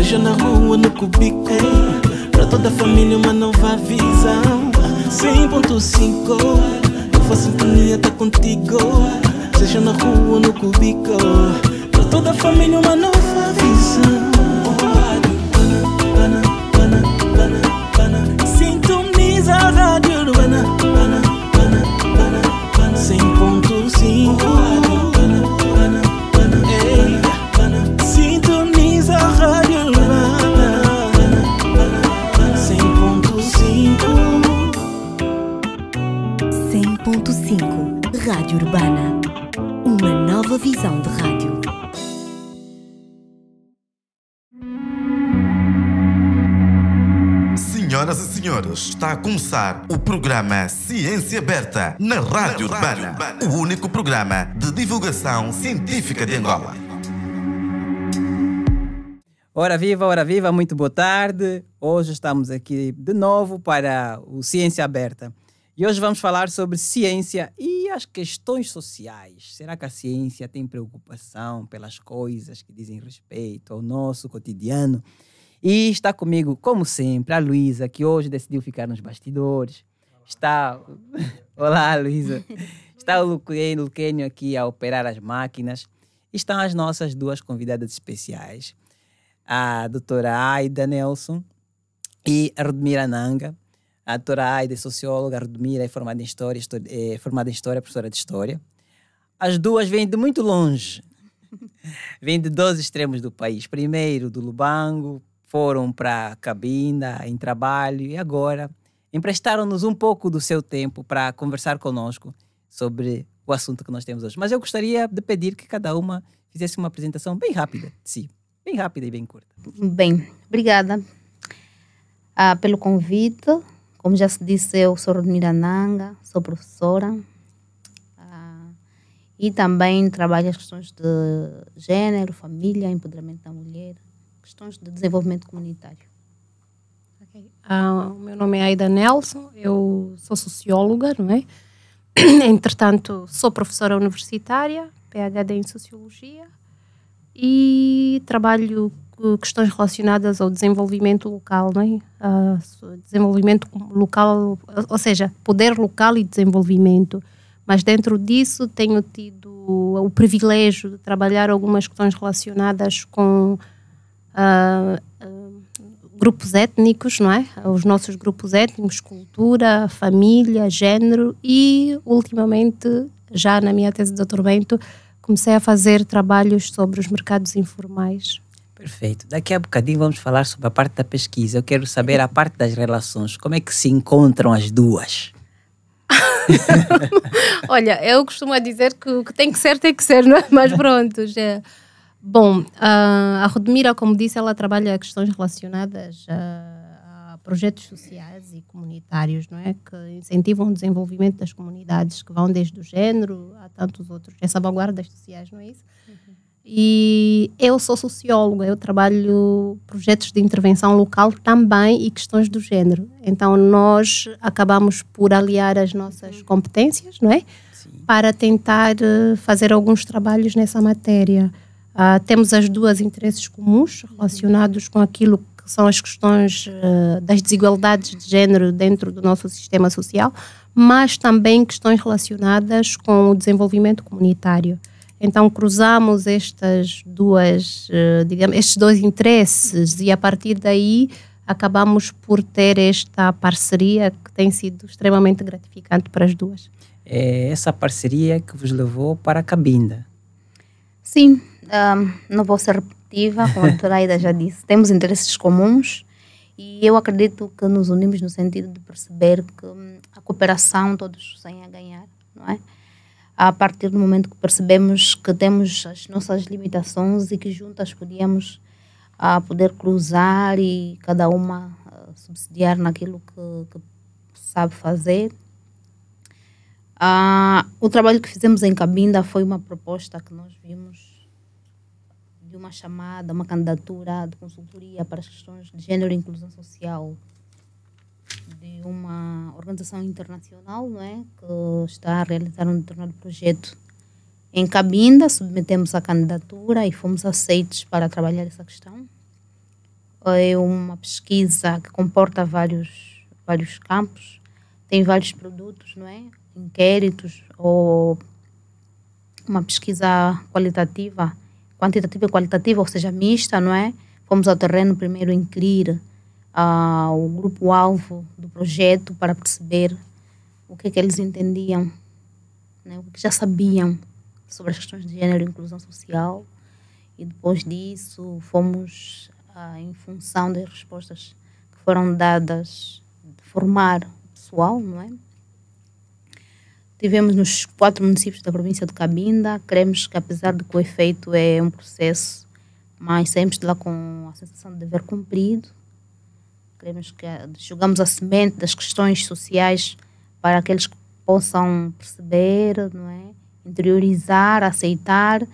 seja na rua, no cubico, para toda a família uma nova visão. 100.5, nova sintonia tá contigo. Seja na rua, no cubico, para toda a família uma nova visão. Sintoniza a rádio urbana, 100.5. Sintoniza a rádio urbana, 100.5. 100.5 Rádio Urbana, uma nova visão de rádio. Senhoras e senhores, está a começar o programa Ciência Aberta na Rádio Urbana, o único programa de divulgação científica de Angola. Ora viva, muito boa tarde. Hoje estamos aqui de novo para o Ciência Aberta. E hoje vamos falar sobre ciência e as questões sociais. Será que a ciência tem preocupação pelas coisas que dizem respeito ao nosso cotidiano? E está comigo, como sempre, a Luísa, que hoje decidiu ficar nos bastidores. Olá, Luísa. Está o Luquênio aqui a operar as máquinas. E estão as nossas duas convidadas especiais. A doutora Aida Nelson e a Rodmira Nanga. A doutora Aida é socióloga, a Rodmira é formada em História, professora de História. As duas vêm de muito longe. Vêm de dois extremos do país. Primeiro do Lubango, foram para Cabinda em trabalho e agora emprestaram-nos um pouco do seu tempo para conversar conosco sobre o assunto que nós temos hoje. Mas eu gostaria de pedir que cada uma fizesse uma apresentação bem rápida de si. Bem rápida e bem curta. Bem, obrigada pelo convite. Como já se disse, eu sou Rodmira Nanga, sou professora e também trabalho as questões de gênero, família, empoderamento da mulher, questões de desenvolvimento comunitário. Okay. O meu nome é Aida Nelson, eu sou socióloga, não é? Entretanto, sou professora universitária, PhD em Sociologia, e trabalho questões relacionadas ao desenvolvimento local, não é? Desenvolvimento local, ou seja, poder local e desenvolvimento. Mas dentro disso tenho tido o privilégio de trabalhar algumas questões relacionadas com grupos étnicos, não é? Os nossos grupos étnicos, cultura, família, género e, ultimamente, já na minha tese de doutoramento, comecei a fazer trabalhos sobre os mercados informais. Perfeito. Daqui a bocadinho vamos falar sobre a parte da pesquisa. Eu quero saber a parte das relações. Como é que se encontram as duas? Olha, eu costumo dizer que o que tem que ser, não é? Mas pronto, já. Bom, a Rodmira, como disse, ela trabalha questões relacionadas a projetos sociais e comunitários, não é? Que incentivam o desenvolvimento das comunidades, que vão desde o género a tantos outros, a salvaguardas sociais, não é isso? Uhum. E eu sou socióloga, eu trabalho projetos de intervenção local também e questões do género. Então, nós acabamos por aliar as nossas competências, não é? Sim. Para tentar fazer alguns trabalhos nessa matéria. Temos as duas interesses comuns relacionados com aquilo que são as questões das desigualdades de género dentro do nosso sistema social, mas também questões relacionadas com o desenvolvimento comunitário. Então cruzamos estes dois interesses e a partir daí acabamos por ter esta parceria que tem sido extremamente gratificante para as duas. É essa parceria que vos levou para a Cabinda? Sim. Não vou ser repetitiva, como a doutora Aida já disse, temos interesses comuns e eu acredito que nos unimos no sentido de perceber que a cooperação todos têm a ganhar, não é? A partir do momento que percebemos que temos as nossas limitações e que juntas podíamos poder cruzar e cada uma subsidiar naquilo que sabe fazer. O trabalho que fizemos em Cabinda foi uma proposta que nós vimos de uma chamada, uma candidatura de consultoria para as questões de género e inclusão social de uma organização internacional, não é? Que está a realizar um determinado projeto em Cabinda. Submetemos a candidatura e fomos aceitos para trabalhar essa questão. É uma pesquisa que comporta vários campos, tem vários produtos, não é? Inquéritos ou uma pesquisa quantitativa e qualitativa, ou seja, mista, não é? Fomos ao terreno primeiro inquirir o grupo-alvo do projeto para perceber o que eles entendiam, né? O que já sabiam sobre as questões de género e inclusão social. E depois disso fomos, em função das respostas que foram dadas, de formar o pessoal, não é? Tivemos nos 4 municípios da província de Cabinda. Queremos que, apesar de que o efeito é um processo, mas saímos de lá com a sensação de dever cumprido. Queremos que jogamos a semente das questões sociais para aqueles que possam perceber, não é? Interiorizar, aceitar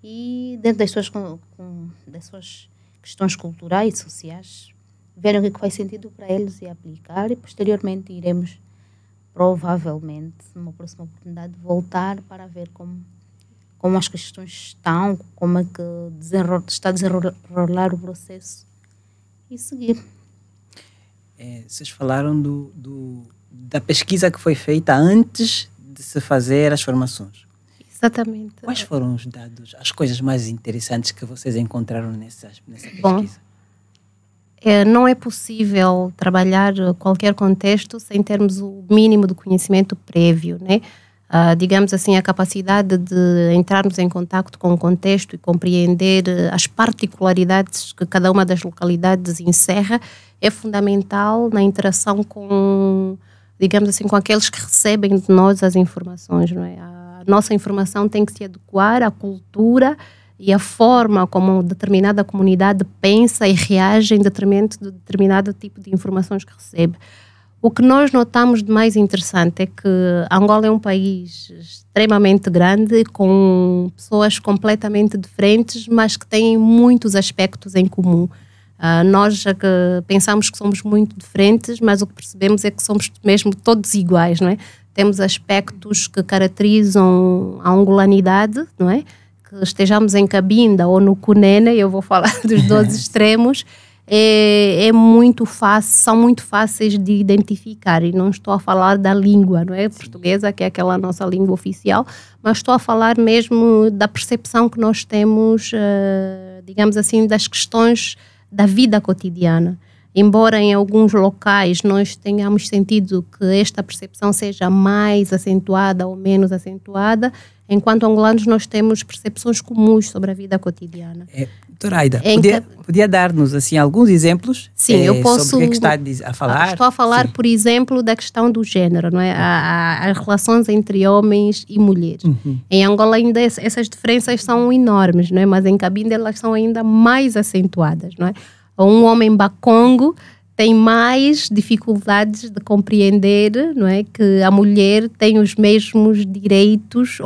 e, dentro das suas questões culturais e sociais, verem o que faz sentido para eles e aplicar, e posteriormente iremos, provavelmente, numa próxima oportunidade, voltar para ver como as questões estão, como é que está a desenrolar o processo e seguir. Vocês falaram da pesquisa que foi feita antes de se fazer as formações. Exatamente. Quais foram os dados, as coisas mais interessantes que vocês encontraram nessa pesquisa? Bom, não é possível trabalhar qualquer contexto sem termos o mínimo de conhecimento prévio, né? Digamos assim, a capacidade de entrarmos em contato com o contexto e compreender as particularidades que cada uma das localidades encerra é fundamental na interação com, digamos assim, com aqueles que recebem de nós as informações, não é? A nossa informação tem que se adequar à cultura e a forma como determinada comunidade pensa e reage em detrimento de determinado tipo de informações que recebe. O que nós notamos de mais interessante é que Angola é um país extremamente grande, com pessoas completamente diferentes, mas que têm muitos aspectos em comum. Nós pensamos que somos muito diferentes, mas o que percebemos é que somos mesmo todos iguais, não é? Temos aspectos que caracterizam a angolanidade, não é? Que estejamos em Cabinda ou no Cunene, eu vou falar dos 2 extremos, muito fácil, são muito fáceis de identificar, e não estou a falar da língua, não é? Portuguesa, que é aquela nossa língua oficial, mas estou a falar mesmo da percepção que nós temos, digamos assim, das questões da vida cotidiana. Embora em alguns locais nós tenhamos sentido que esta percepção seja mais acentuada ou menos acentuada, enquanto angolanos nós temos percepções comuns sobre a vida cotidiana. Doutora Aida, podia dar-nos assim, alguns exemplos? Sim, eu posso. Sobre o que é que está a falar? Estou a falar, sim, por exemplo, da questão do género, não é? As relações entre homens e mulheres. Uhum. Em Angola ainda essas diferenças são enormes, não é? Mas em Cabinda elas são ainda mais acentuadas, não é? Um homem bacongo tem mais dificuldades de compreender, não é, que a mulher tem os mesmos direitos,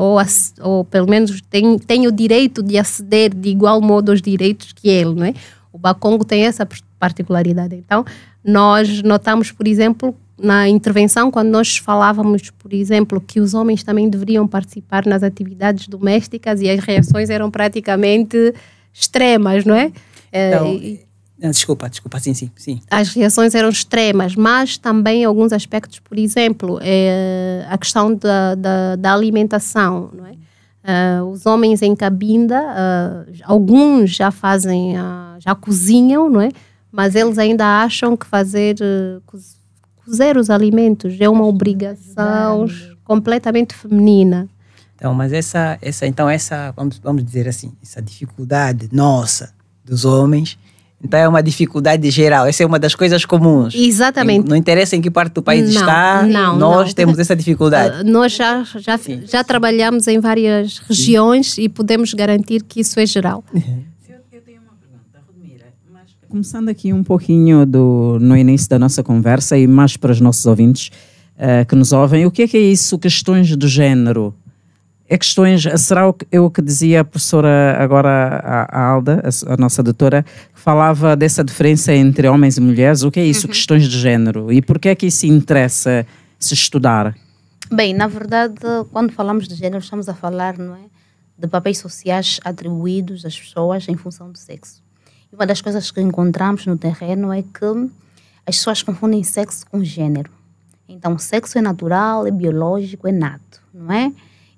ou pelo menos tem o direito de aceder de igual modo aos direitos que ele, não é? O bacongo tem essa particularidade. Então, nós notamos, por exemplo, na intervenção, quando nós falávamos, por exemplo, que os homens também deveriam participar nas atividades domésticas, e as reações eram praticamente extremas, não é? Desculpa, sim. As reações eram extremas, mas também alguns aspectos, por exemplo, a questão da alimentação, não é? Os homens em Cabinda, alguns já fazem, já cozinham, não é? Mas eles ainda acham que cozer os alimentos é uma obrigação completamente feminina. Então, mas essa vamos dizer assim, essa dificuldade nossa dos homens, então é uma dificuldade geral, essa é uma das coisas comuns. Exatamente. Não interessa em que parte do país está, nós temos essa dificuldade. Nós já trabalhamos em várias regiões e podemos garantir que isso é geral. Eu tenho uma pergunta, Rodmira, mas começando aqui um pouquinho no início da nossa conversa e mais para os nossos ouvintes que nos ouvem, o que é isso, questões do género? Será o que dizia a professora agora, a Alda, a nossa doutora, que falava dessa diferença entre homens e mulheres? O que é isso, questões de género? E por que é que isso interessa se estudar? Bem, na verdade, quando falamos de género, estamos a falar, não é, de papéis sociais atribuídos às pessoas em função do sexo. Uma das coisas que encontramos no terreno é que as pessoas confundem sexo com gênero. Então, sexo é natural, é biológico, é nato, não é?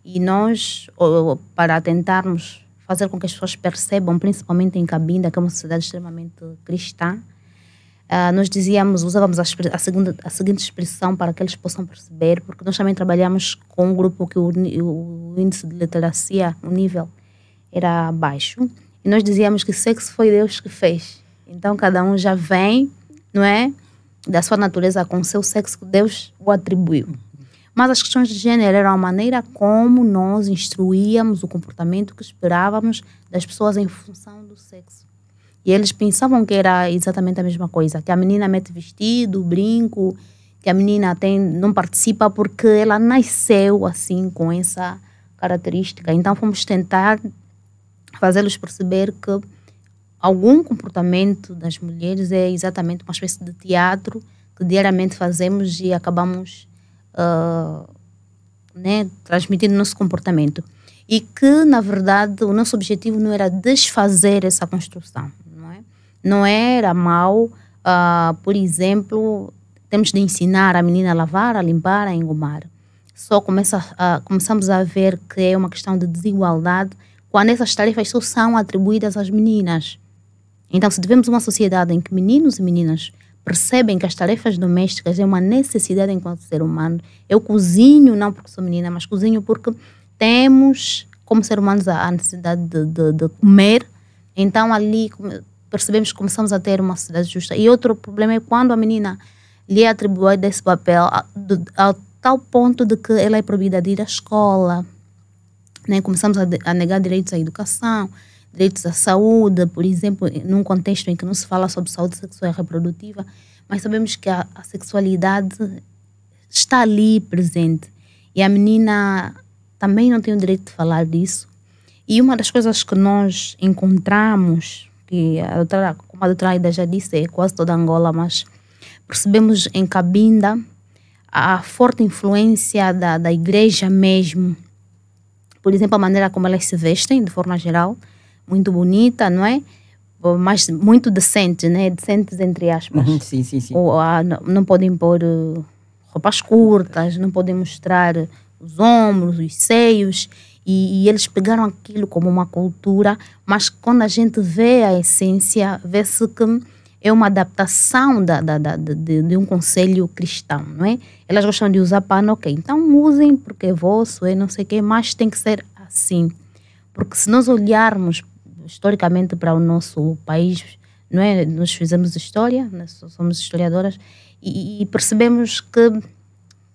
E nós, para tentarmos fazer com que as pessoas percebam, principalmente em Cabinda, que é uma sociedade extremamente cristã, nós usávamos a seguinte expressão para que eles possam perceber, porque nós também trabalhamos com um grupo que o índice de literacia, o nível, era baixo, e nós dizíamos que sexo foi Deus que fez. Então, cada um já vem, não é, da sua natureza com o seu sexo que Deus o atribuiu. Mas as questões de gênero eram a maneira como nós instruíamos o comportamento que esperávamos das pessoas em função do sexo. E eles pensavam que era exatamente a mesma coisa, que a menina mete vestido, brinco, que a menina não participa porque ela nasceu assim, com essa característica. Então fomos tentar fazê-los perceber que algum comportamento das mulheres é exatamente uma espécie de teatro que diariamente fazemos e acabamos transmitindo o nosso comportamento. E que, na verdade, o nosso objetivo não era desfazer essa construção. Não era mau, por exemplo, temos de ensinar a menina a lavar, a limpar, a engomar. Só começamos a ver que é uma questão de desigualdade quando essas tarefas só são atribuídas às meninas. Então, se tivemos uma sociedade em que meninos e meninas percebem que as tarefas domésticas é uma necessidade enquanto ser humano, eu cozinho não porque sou menina, mas cozinho porque temos, como seres humanos, a necessidade de comer. Então, ali percebemos que começamos a ter uma sociedade justa. E outro problema é quando a menina lhe é atribuído esse papel ao tal ponto de que ela é proibida de ir à escola. Né? Começamos a negar direitos à educação, direitos à saúde, por exemplo, num contexto em que não se fala sobre saúde sexual e reprodutiva, mas sabemos que a sexualidade está ali presente. E a menina também não tem o direito de falar disso. E uma das coisas que nós encontramos, que como a doutora Aida já disse, é quase toda Angola, mas percebemos em Cabinda a forte influência da igreja mesmo. Por exemplo, a maneira como elas se vestem, de forma geral, muito bonita, não é? Mas muito decente, né? Decentes entre aspas. Sim. Não podem pôr roupas curtas, não podem mostrar os ombros, os seios. E eles pegaram aquilo como uma cultura, mas quando a gente vê a essência, vê-se que é uma adaptação de um conselho cristão, não é? Elas gostam de usar pano, ok, então usem porque é vosso, é não sei o quê, mas tem que ser assim. Porque se nós olharmos historicamente para o nosso país, não é? Nós fizemos história, nós somos historiadoras, e percebemos que,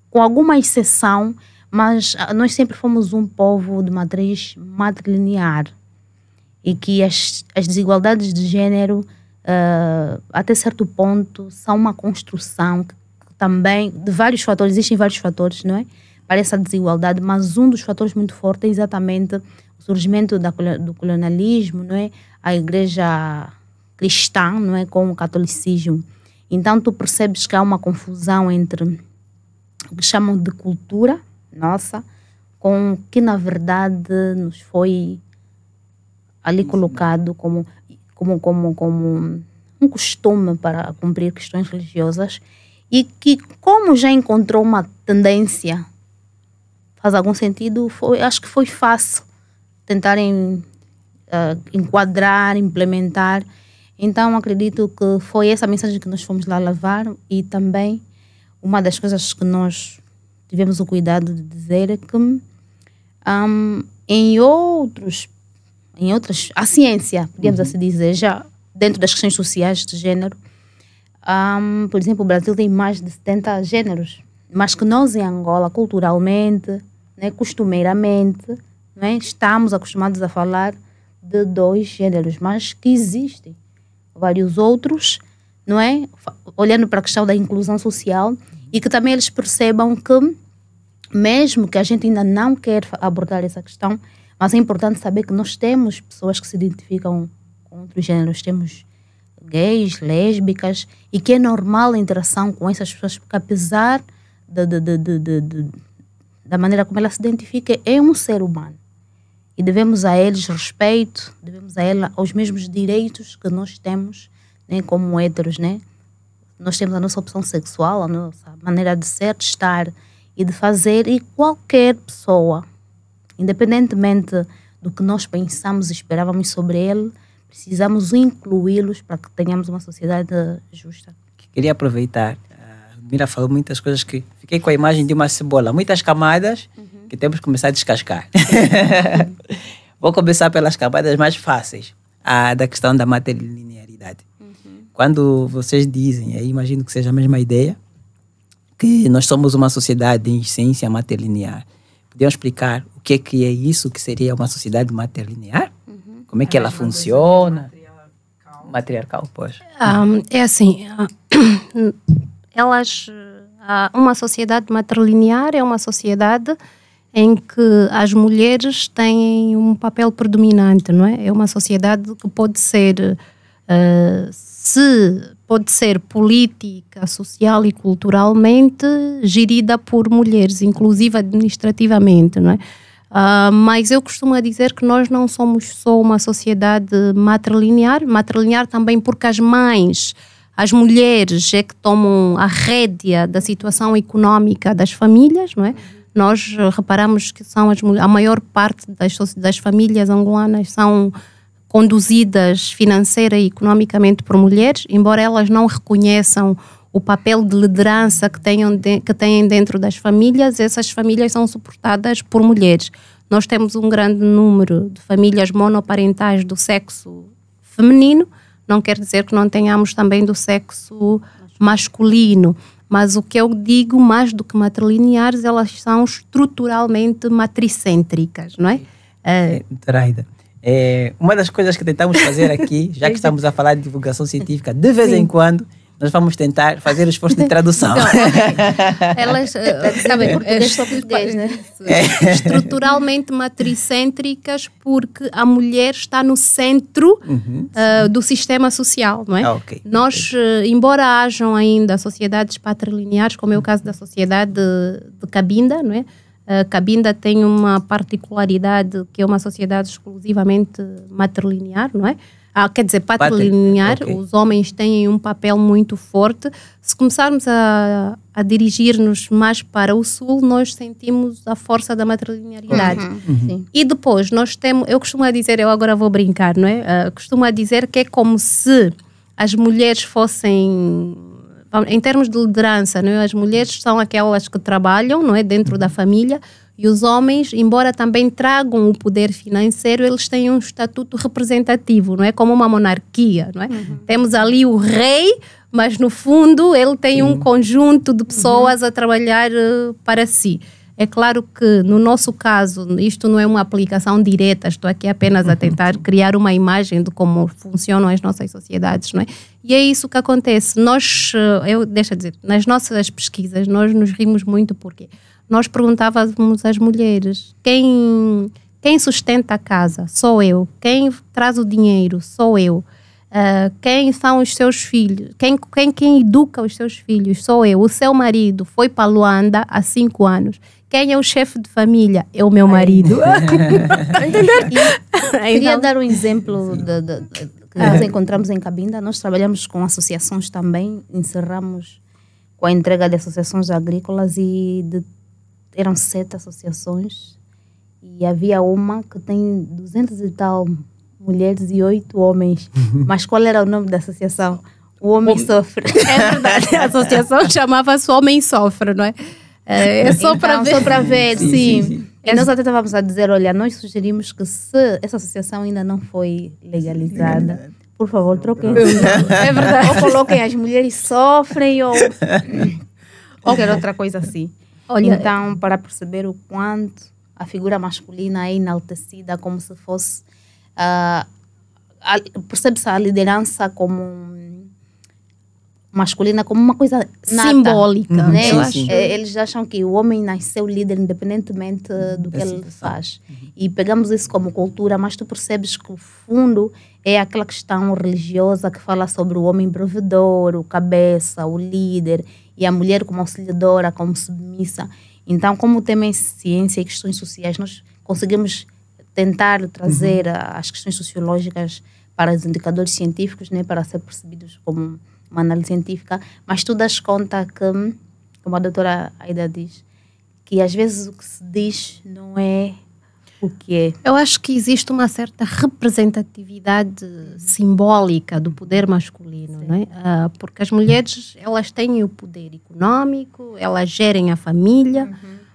com alguma exceção, mas nós sempre fomos um povo de matriz matrilinear e que as desigualdades de género, até certo ponto, são uma construção que também, de vários fatores, existem vários fatores, não é? Para essa desigualdade, mas um dos fatores muito fortes é exatamente o surgimento do colonialismo, não é? A igreja cristã, não é? Com o catolicismo. Então, tu percebes que há uma confusão entre o que chamam de cultura nossa, com o que na verdade nos foi ali colocado como um costume para cumprir questões religiosas e que, como já encontrou uma tendência, faz algum sentido, acho que foi fácil tentarem enquadrar, implementar. Então acredito que foi essa mensagem que nós fomos lá levar. E também uma das coisas que nós tivemos o cuidado de dizer é que a ciência, podemos assim dizer, já dentro das questões sociais de género, por exemplo, o Brasil tem mais de 70 géneros, mas que nós em Angola, culturalmente, né, costumeiramente, né, estamos acostumados a falar de 2 géneros, mas que existem vários outros, não é? Olhando para a questão da inclusão social, e que também eles percebam que, mesmo que a gente ainda não quer abordar essa questão, mas é importante saber que nós temos pessoas que se identificam com outros géneros, temos gays, lésbicas, e que é normal a interação com essas pessoas, porque apesar da maneira como ela se identifica, é um ser humano. e devemos a eles respeito, devemos a ela os mesmos direitos que nós temos, né, como héteros, né? Nós temos a nossa opção sexual, a nossa maneira de ser, de estar e de fazer, e qualquer pessoa, independentemente do que nós pensamos e esperávamos sobre ele, precisamos incluí-los para que tenhamos uma sociedade justa. Queria aproveitar, a Mira falou muitas coisas que fiquei com a imagem de uma cebola, muitas camadas que temos que começar a descascar. Vou começar pelas camadas mais fáceis, da questão da matrilinearidade. Quando vocês dizem, aí imagino que seja a mesma ideia, que nós somos uma sociedade em essência matrilinear. Podiam explicar o que é isso, que seria uma sociedade matrilinear? Como é que ela funciona? Matriarcal, pois. É assim, uma sociedade matrilinear é uma sociedade em que as mulheres têm um papel predominante, não é? É uma sociedade que pode ser política, social e culturalmente gerida por mulheres, inclusive administrativamente, não é? Mas eu costumo dizer que nós não somos só uma sociedade matrilinear também porque as mães, as mulheres é que tomam a rédea da situação económica das famílias, não é? Nós reparamos que a maior parte das famílias angolanas são conduzidas financeira e economicamente por mulheres, embora elas não reconheçam o papel de liderança que têm dentro das famílias, essas famílias são suportadas por mulheres. Nós temos um grande número de famílias monoparentais do sexo feminino, não quer dizer que não tenhamos também do sexo masculino, mas o que eu digo, mais do que matrilineares, elas são estruturalmente matricêntricas, não é? Doutora Aida, uma das coisas que tentamos fazer aqui, já que estamos a falar de divulgação científica, de vez em quando, nós vamos tentar fazer o esforço de tradução. Então, elas sabem, português, né? Estruturalmente matricêntricas, porque a mulher está no centro do sistema social, não é? Nós, embora hajam ainda sociedades patrilineares, como é o caso da sociedade de Cabinda, não é? Cabinda tem uma particularidade que é uma sociedade exclusivamente matrilinear, não é? Quer dizer, patrilinear, os homens têm um papel muito forte. Se começarmos a dirigir-nos mais para o sul, nós sentimos a força da matrilinearidade. E depois, nós temos, eu costumo dizer, eu agora vou brincar, não é? Costumo dizer que é como se as mulheres fossem, em termos de liderança, não é? As mulheres são aquelas que trabalham, não é? Dentro da família. E os homens, embora também tragam o poder financeiro, eles têm um estatuto representativo, não é? Como uma monarquia, não é? Temos ali o rei, mas no fundo ele tem um conjunto de pessoas a trabalhar para si. É claro que no nosso caso, isto não é uma aplicação direta, estou aqui apenas a tentar criar uma imagem de como funcionam as nossas sociedades, não é? E é isso que acontece. Nós, deixa eu dizer, nas nossas pesquisas, nós nos rimos muito porque nós perguntávamos às mulheres, quem sustenta a casa? Sou eu. Quem traz o dinheiro? Sou eu. Quem são os seus filhos? Quem educa os seus filhos? Sou eu. O seu marido foi para Luanda há 5 anos. Quem é o chefe de família? É o meu marido. Entender? Queria dar um exemplo que nós encontramos em Cabinda. Nós trabalhamos com associações também, encerramos com a entrega de associações agrícolas e eram 7 associações e havia uma que tem 200 e tal mulheres e 8 homens. Mas qual era o nome da associação? O Homem Sofre. É verdade, a associação chamava-se Homem Sofre, não é? É só para ver. Só para ver, sim. E nós até estávamos a dizer, olha, nós sugerimos que se essa associação ainda não foi legalizada, por favor, troquem. É verdade. Ou coloquem as mulheres sofrem ou qualquer outra coisa assim. Olha, então, para perceber o quanto a figura masculina é enaltecida como se fosse... percebe-se a liderança como masculina como uma coisa nata, simbólica, né? Sim. Eles acham que o homem nasceu líder independentemente do que ele faz. E pegamos isso como cultura, mas tu percebes que o fundo é aquela questão religiosa que fala sobre o homem provedor, o cabeça, o líder, e a mulher como auxiliadora, como submissa. Então, como o tema é ciência e questões sociais, nós conseguimos tentar trazer as questões sociológicas para os indicadores científicos, né, para ser percebidos como uma análise científica, mas tu das conta que, como a doutora Aida diz, que às vezes o que se diz não é o que é. Eu acho que existe uma certa representatividade simbólica do poder masculino, não é? Porque as mulheres, elas têm o poder econômico, elas gerem a família,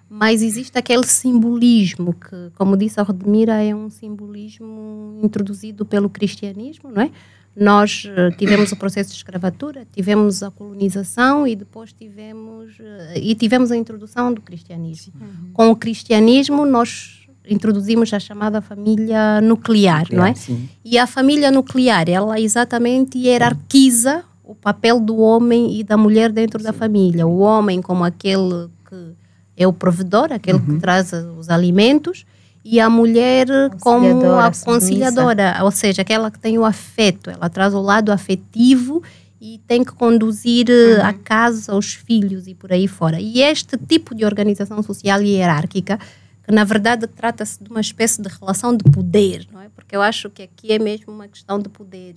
mas existe aquele simbolismo que, como disse a Rodmira, é um simbolismo introduzido pelo cristianismo, não é? Nós tivemos o processo de escravatura, tivemos a colonização e depois tivemos a introdução do cristianismo. Com o cristianismo, nós introduzimos a chamada família nuclear, não é? Sim. E a família nuclear, ela exatamente hierarquiza o papel do homem e da mulher dentro da família. O homem como aquele que é o provedor, aquele que traz os alimentos, e a mulher como a conciliadora, ou seja, aquela que tem o afeto, ela traz o lado afetivo e tem que conduzir a casa, os filhos e por aí fora. E este tipo de organização social hierárquica, que na verdade trata-se de uma espécie de relação de poder, não é? Porque eu acho que aqui é mesmo uma questão de poder.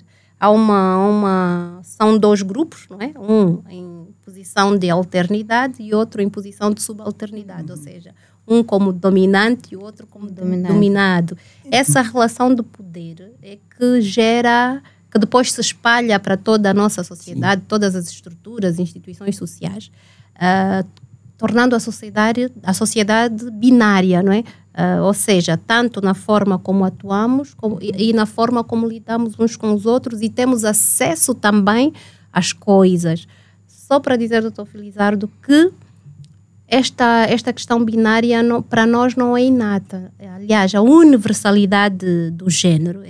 São dois grupos, não é? Um em posição de alternidade e outro em posição de subalternidade, ou seja, um como dominante e o outro como dominado. Essa relação de poder é que gera, que depois se espalha para toda a nossa sociedade, todas as estruturas, instituições sociais, tornando a sociedade binária, não é? Ou seja, tanto na forma como atuamos e na forma como lidamos uns com os outros e temos acesso também às coisas. Só para dizer, doutor Felizardo, que esta questão binária para nós não é inata. Aliás, a universalidade do género,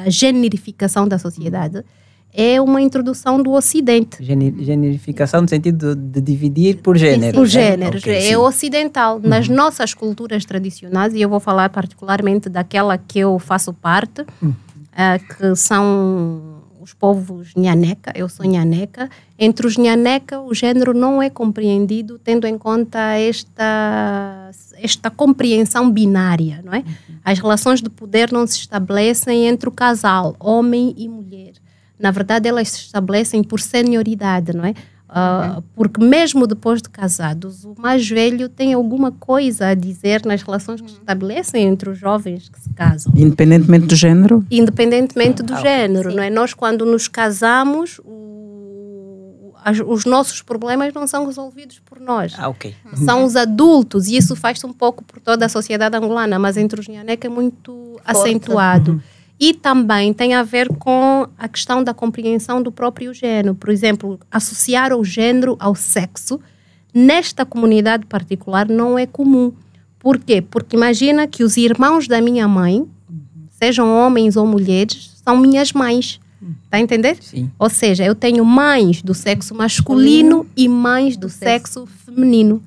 a generificação da sociedade, é uma introdução do Ocidente. Generificação no sentido de dividir por género. Por géneros. Okay, é ocidental. Nas nossas culturas tradicionais, e eu vou falar particularmente daquela que eu faço parte, que são os povos Nhaneca, eu sou Nhaneca. Entre os Nhaneca, o género não é compreendido tendo em conta esta compreensão binária, não é? As relações de poder não se estabelecem entre o casal, homem e mulher. Na verdade, elas se estabelecem por senioridade, não é? Porque mesmo depois de casados, o mais velho tem alguma coisa a dizer nas relações que se estabelecem entre os jovens que se casam. Independentemente do género? Independentemente do género, não é? Nós, quando nos casamos, os nossos problemas não são resolvidos por nós. São os adultos, e isso faz-se um pouco por toda a sociedade angolana, mas entre os Nhaneca é muito acentuado. E também tem a ver com a questão da compreensão do próprio género. Por exemplo, associar o género ao sexo, nesta comunidade particular, não é comum. Por quê? Porque imagina que os irmãos da minha mãe, sejam homens ou mulheres, são minhas mães. Está a entender? Sim. Ou seja, eu tenho mães do sexo masculino e mães do sexo feminino.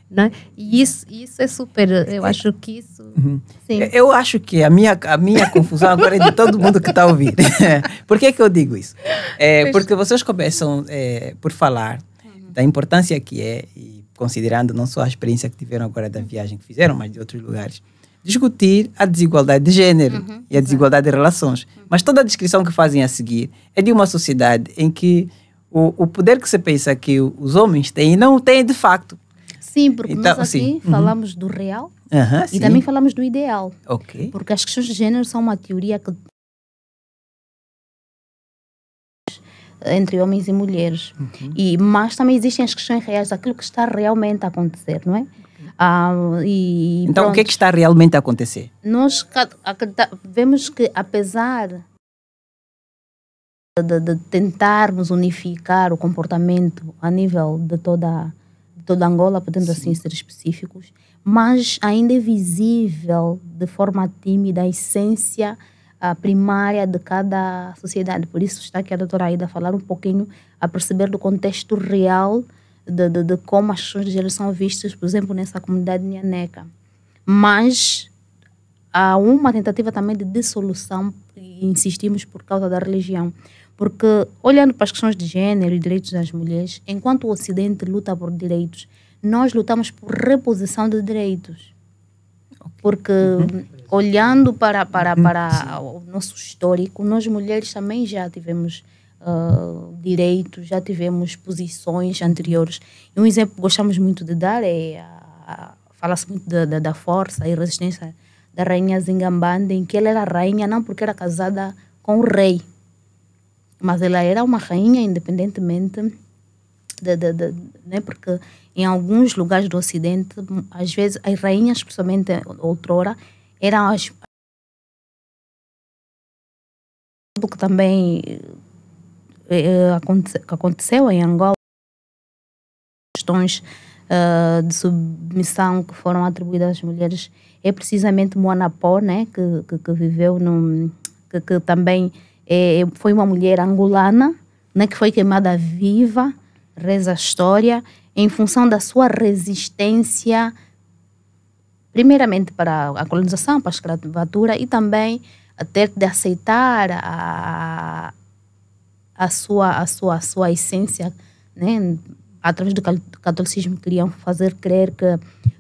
Né? E isso é super, eu acho que isso... Sim. Eu acho que a minha confusão agora é de todo mundo que está a ouvir. Por que eu digo isso? Porque vocês começam por falar da importância que é, e considerando não só a experiência que tiveram agora da viagem que fizeram, mas de outros lugares, discutir a desigualdade de género e a desigualdade de relações. Mas toda a descrição que fazem a seguir é de uma sociedade em que o poder que você pensa que os homens têm, não tem de facto. Sim, porque então, nós aqui falamos do real e também falamos do ideal. Porque as questões de género são uma teoria que entre homens e mulheres. Mas também existem as questões reais daquilo que está realmente a acontecer, não é? Então, o que é que está realmente a acontecer? Nós vemos que, apesar de tentarmos unificar o comportamento a nível de toda Angola, podemos assim ser específicos, mas ainda é visível de forma tímida a essência primária de cada sociedade. Por isso está aqui a doutora Aida a falar um pouquinho, a perceber do contexto real de como as questões de género são vistas, por exemplo, nessa comunidade nhaneca. Mas há uma tentativa também de dissolução, e insistimos por causa da religião. Porque, olhando para as questões de género e direitos das mulheres, enquanto o Ocidente luta por direitos, nós lutamos por reposição de direitos. Porque olhando para o nosso histórico, nós mulheres também já tivemos direitos, já tivemos posições anteriores. E um exemplo que gostamos muito de dar é fala-se muito da força e resistência da rainha Zingambande, em que ela era rainha não porque era casada com o rei, mas ela era uma rainha independentemente né, porque em alguns lugares do Ocidente, às vezes as rainhas, principalmente outrora, eram as que também aconteceu em Angola, questões de submissão que foram atribuídas às mulheres, é precisamente Moana Pó, né, que viveu que também foi uma mulher angolana, né, que foi queimada viva, reza a história, em função da sua resistência, primeiramente para a colonização, para a escravatura, e também a ter de aceitar a sua essência, né? Através do catolicismo queriam fazer crer que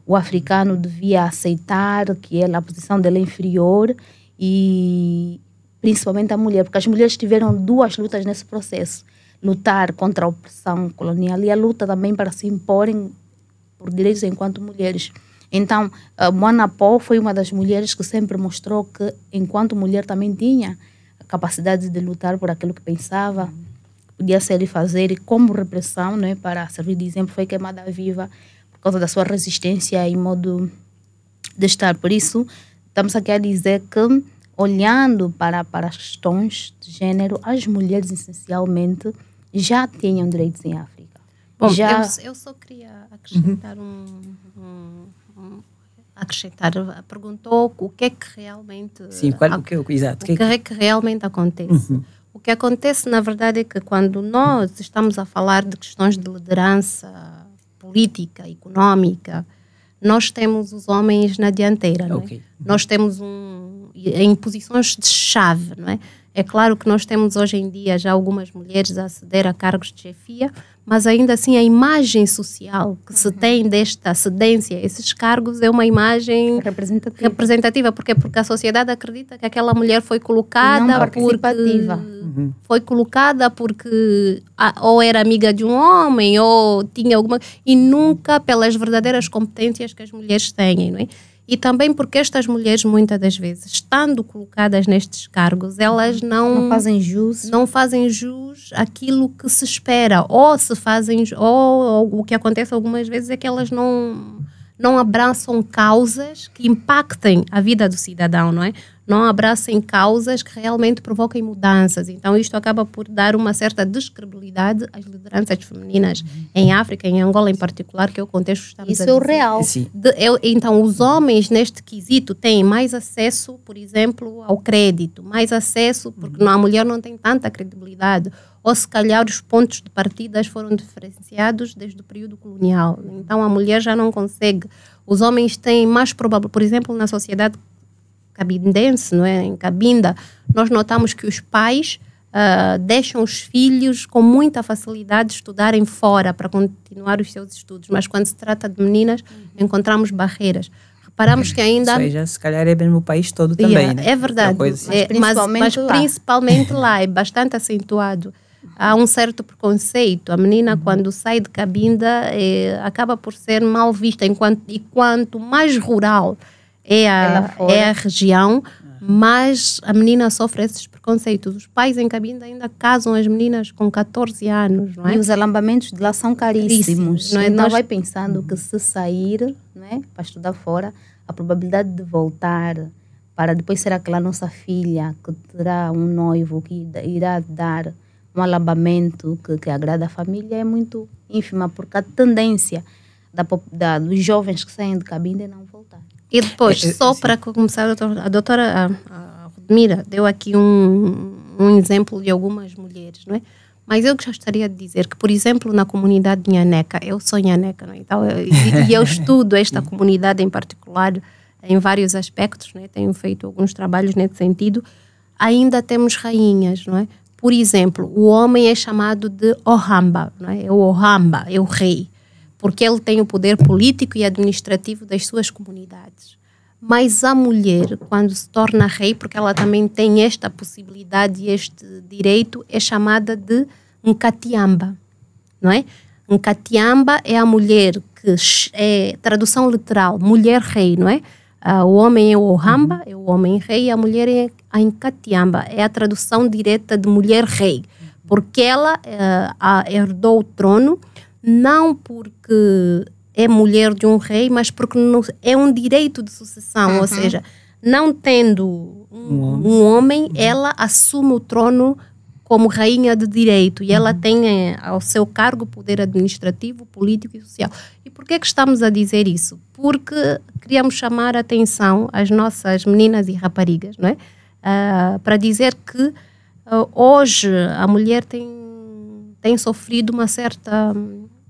o africano devia aceitar que a posição dele é inferior, e principalmente a mulher, porque as mulheres tiveram duas lutas nesse processo: lutar contra a opressão colonial e a luta também para se imporem por direitos enquanto mulheres. Então, Moana Pó foi uma das mulheres que sempre mostrou que, enquanto mulher, também tinha a capacidade de lutar por aquilo que pensava, podia ser e fazer, e como repressão, né, para servir de exemplo, foi queimada viva por causa da sua resistência e modo de estar. Por isso, estamos aqui a dizer que, olhando para as questões de género, as mulheres, essencialmente, já tinham direitos em África. Bom, já... eu só queria acrescentar perguntou o que é que realmente... Sim, exato. O que é que realmente acontece? O que acontece, na verdade, é que quando nós estamos a falar de questões de liderança política, económica, nós temos os homens na dianteira, não é? Okay. Nós temos em posições de chave, não é? É claro que nós temos hoje em dia já algumas mulheres a aceder a cargos de chefia, mas ainda assim a imagem social que se tem desta acedência a esses cargos é uma imagem representativa. Porque a sociedade acredita que aquela mulher foi colocada porque ou era amiga de um homem ou tinha alguma... E nunca pelas verdadeiras competências que as mulheres têm, não é? E também porque estas mulheres, muitas das vezes, estando colocadas nestes cargos, elas não fazem jus àquilo que se espera. Ou o que acontece algumas vezes é que elas não abraçam causas que impactem a vida do cidadão, não é? Não abracem causas que realmente provoquem mudanças. Então, isto acaba por dar uma certa descredibilidade às lideranças femininas em África, em Angola em particular, que é o contexto que estamos a dizer. Isso é o real. Então, os homens, neste quesito, têm mais acesso, por exemplo, ao crédito, mais acesso, porque a mulher não tem tanta credibilidade. Ou, se calhar, os pontos de partida foram diferenciados desde o período colonial. Então, a mulher já não consegue. Os homens têm mais provável, por exemplo, na sociedade cabindense, não é? Em Cabinda, nós notamos que os pais deixam os filhos com muita facilidade estudarem fora para continuar os seus estudos, mas quando se trata de meninas, encontramos barreiras. Reparamos que ainda... Ou seja, se calhar é mesmo o país todo também, né? É verdade, mas principalmente lá é bastante acentuado. Há um certo preconceito. A menina, quando sai de Cabinda, acaba por ser mal vista, e quanto mais rural é a região, mas a menina sofre esses preconceitos. Os pais em Cabinda ainda casam as meninas com 14 anos, não é? E os alambamentos de lá são caríssimos. Não é? Então vai pensando que, se sair, não é, para estudar fora, a probabilidade de voltar para depois ser aquela nossa filha que terá um noivo que irá dar um alambamento que agrada a família é muito ínfima, porque a tendência dos jovens que saem de Cabinda é não voltar. E depois, só para começar, a doutora Rodmira deu aqui um exemplo de algumas mulheres, não é? Mas eu gostaria de dizer que, por exemplo, na comunidade de Nhaneca, eu sou Nhaneca, não é? Então, eu estudo esta comunidade em particular em vários aspectos, não é? Tenho feito alguns trabalhos nesse sentido. Ainda temos rainhas, não é? Por exemplo, o homem é chamado de Ohamba, não é? O Ohamba é o rei, porque ele tem o poder político e administrativo das suas comunidades. mas a mulher, quando se torna rei, porque ela também tem esta possibilidade e este direito, é chamada de Nkatiamba, não é? Nkatiamba é a mulher que é tradução literal, mulher rei, não é? O homem é o Ohamba, é o homem rei, e a mulher é a Nkatiamba, é a tradução direta de mulher rei, porque ela herdou o trono, não porque é mulher de um rei, mas porque é um direito de sucessão, ou seja, não tendo um homem, ela assume o trono como rainha de direito, e ela tem ao seu cargo poder administrativo, político e social. E por que estamos a dizer isso? Porque queríamos chamar a atenção às nossas meninas e raparigas, não é? Para dizer que hoje a mulher tem sofrido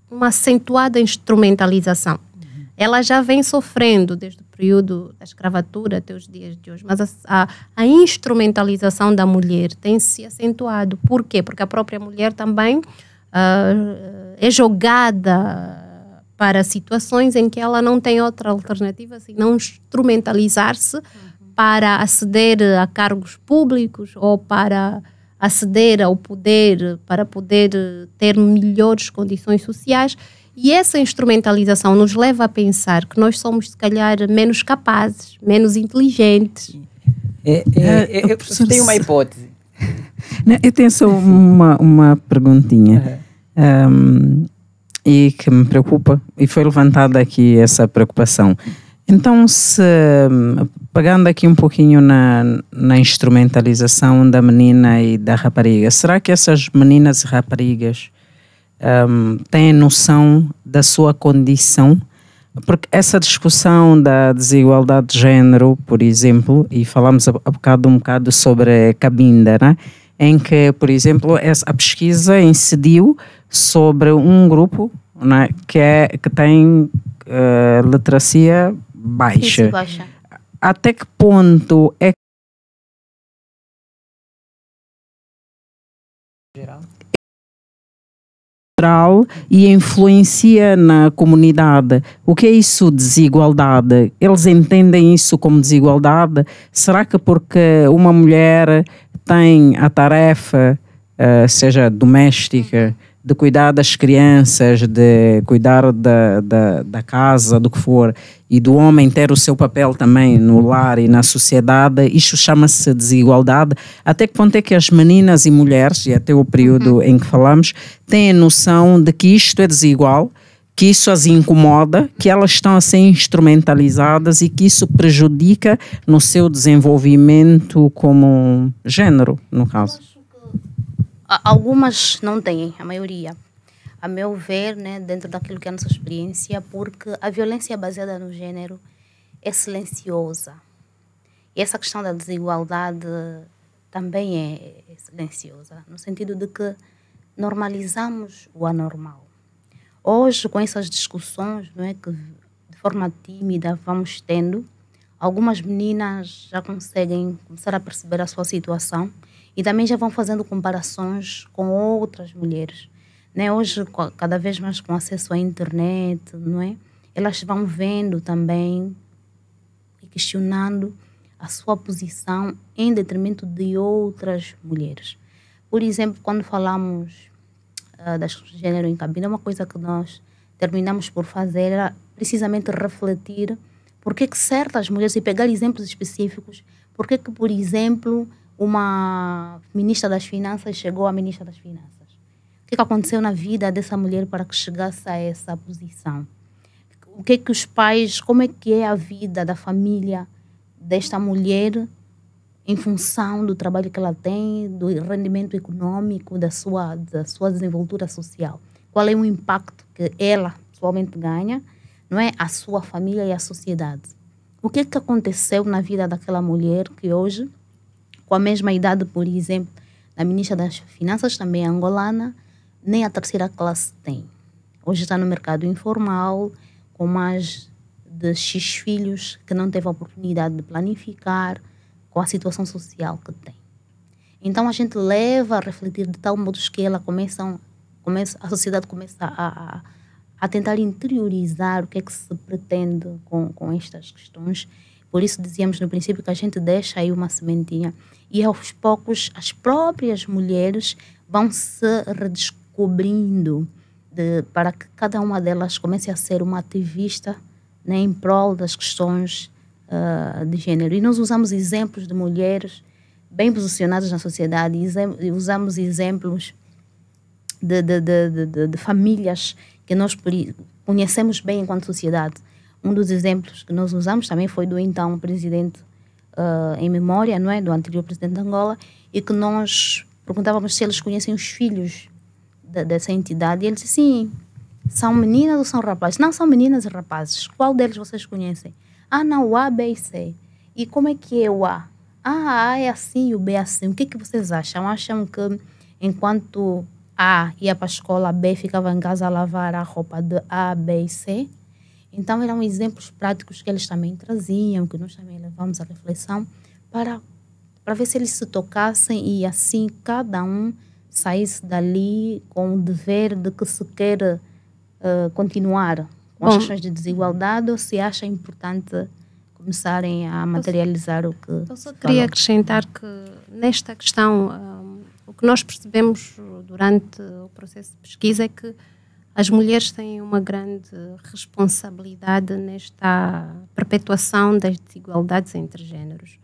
uma acentuada instrumentalização. Ela já vem sofrendo desde o período da escravatura até os dias de hoje, mas a instrumentalização da mulher tem se acentuado. Por quê? Porque a própria mulher também é jogada para situações em que ela não tem outra alternativa senão instrumentalizar-se para aceder a cargos públicos ou para aceder ao poder, para poder ter melhores condições sociais. E essa instrumentalização nos leva a pensar que nós somos, se calhar, menos capazes, menos inteligentes. Eu tenho uma hipótese. Eu tenho só uma perguntinha e que me preocupa, e foi levantada aqui essa preocupação. Então, pegando aqui um pouquinho na instrumentalização da menina e da rapariga, será que essas meninas e raparigas têm noção da sua condição? Porque essa discussão da desigualdade de género, por exemplo, e falamos um bocado sobre Cabinda, né? Em que, por exemplo, a pesquisa incidiu sobre um grupo, né, que tem literacia baixa. Até que ponto é geral e influencia na comunidade? O que é isso, desigualdade? Eles entendem isso como desigualdade? Será que porque uma mulher tem a tarefa, seja doméstica, de cuidar das crianças, de cuidar da casa, do que for, e do homem ter o seu papel também no lar e na sociedade, isto chama-se desigualdade? Até que ponto é que as meninas e mulheres, e até o período em que falamos, têm a noção de que isto é desigual, que isso as incomoda, que elas estão a ser instrumentalizadas e que isso prejudica no seu desenvolvimento como género, no caso? Algumas não têm, a maioria. A meu ver, né, dentro daquilo que é a nossa experiência, porque a violência baseada no género é silenciosa. E essa questão da desigualdade também é silenciosa, no sentido de que normalizamos o anormal. Hoje, com essas discussões, não é, que de forma tímida vamos tendo, algumas meninas já conseguem começar a perceber a sua situação e também já vão fazendo comparações com outras mulheres. Né? Hoje, cada vez mais com acesso à internet, não é? Elas vão vendo também e questionando a sua posição em detrimento de outras mulheres. Por exemplo, quando falamos das questões de género em Cabinda, uma coisa que nós terminamos por fazer era precisamente refletir por que certas mulheres, e pegar exemplos específicos, por que, por exemplo, uma ministra das Finanças chegou a ministra das Finanças. O que aconteceu na vida dessa mulher para que chegasse a essa posição? O que os pais, como é que é a vida da família desta mulher em função do trabalho que ela tem, do rendimento econômico, da sua desenvoltura social? Qual é o impacto que ela pessoalmente ganha, não é, a sua família e a sociedade? O que aconteceu na vida daquela mulher que hoje, com a mesma idade, por exemplo, da ministra das Finanças, também angolana, nem a terceira classe tem. Hoje está no mercado informal, com mais de X filhos, que não teve a oportunidade de planificar, com a situação social que tem. Então, a gente leva a refletir de tal modo que ela a sociedade começa a tentar interiorizar o que é que se pretende com estas questões. Por isso dizíamos no princípio que a gente deixa aí uma sementinha. E aos poucos as próprias mulheres vão se redescobrindo para que cada uma delas comece a ser uma ativista, né, em prol das questões de género. E nós usamos exemplos de mulheres bem posicionadas na sociedade, e usamos exemplos de famílias que nós conhecemos bem enquanto sociedade. Um dos exemplos que nós usamos também foi do então presidente, em memória, não é, do anterior presidente de Angola, e que nós perguntávamos se eles conhecem os filhos dessa entidade, e ele disse, sim, são meninas ou são rapazes? Não, são meninas e rapazes. Qual deles vocês conhecem? Ah, não, o A, B e C. E como é que é o A? Ah, A é assim e o B é assim. O que vocês acham? Acham que enquanto A ia para a escola, B ficava em casa a lavar a roupa de A, B e C? Então eram exemplos práticos que eles também traziam, que nós também levamos à reflexão, para ver se eles se tocassem e assim cada um saísse dali com o dever de que se quer continuar com as questões de desigualdade, ou se acha importante começarem a materializar o que... Eu só queria acrescentar que nesta questão, o que nós percebemos durante o processo de pesquisa é que as mulheres têm uma grande responsabilidade nesta perpetuação das desigualdades entre géneros,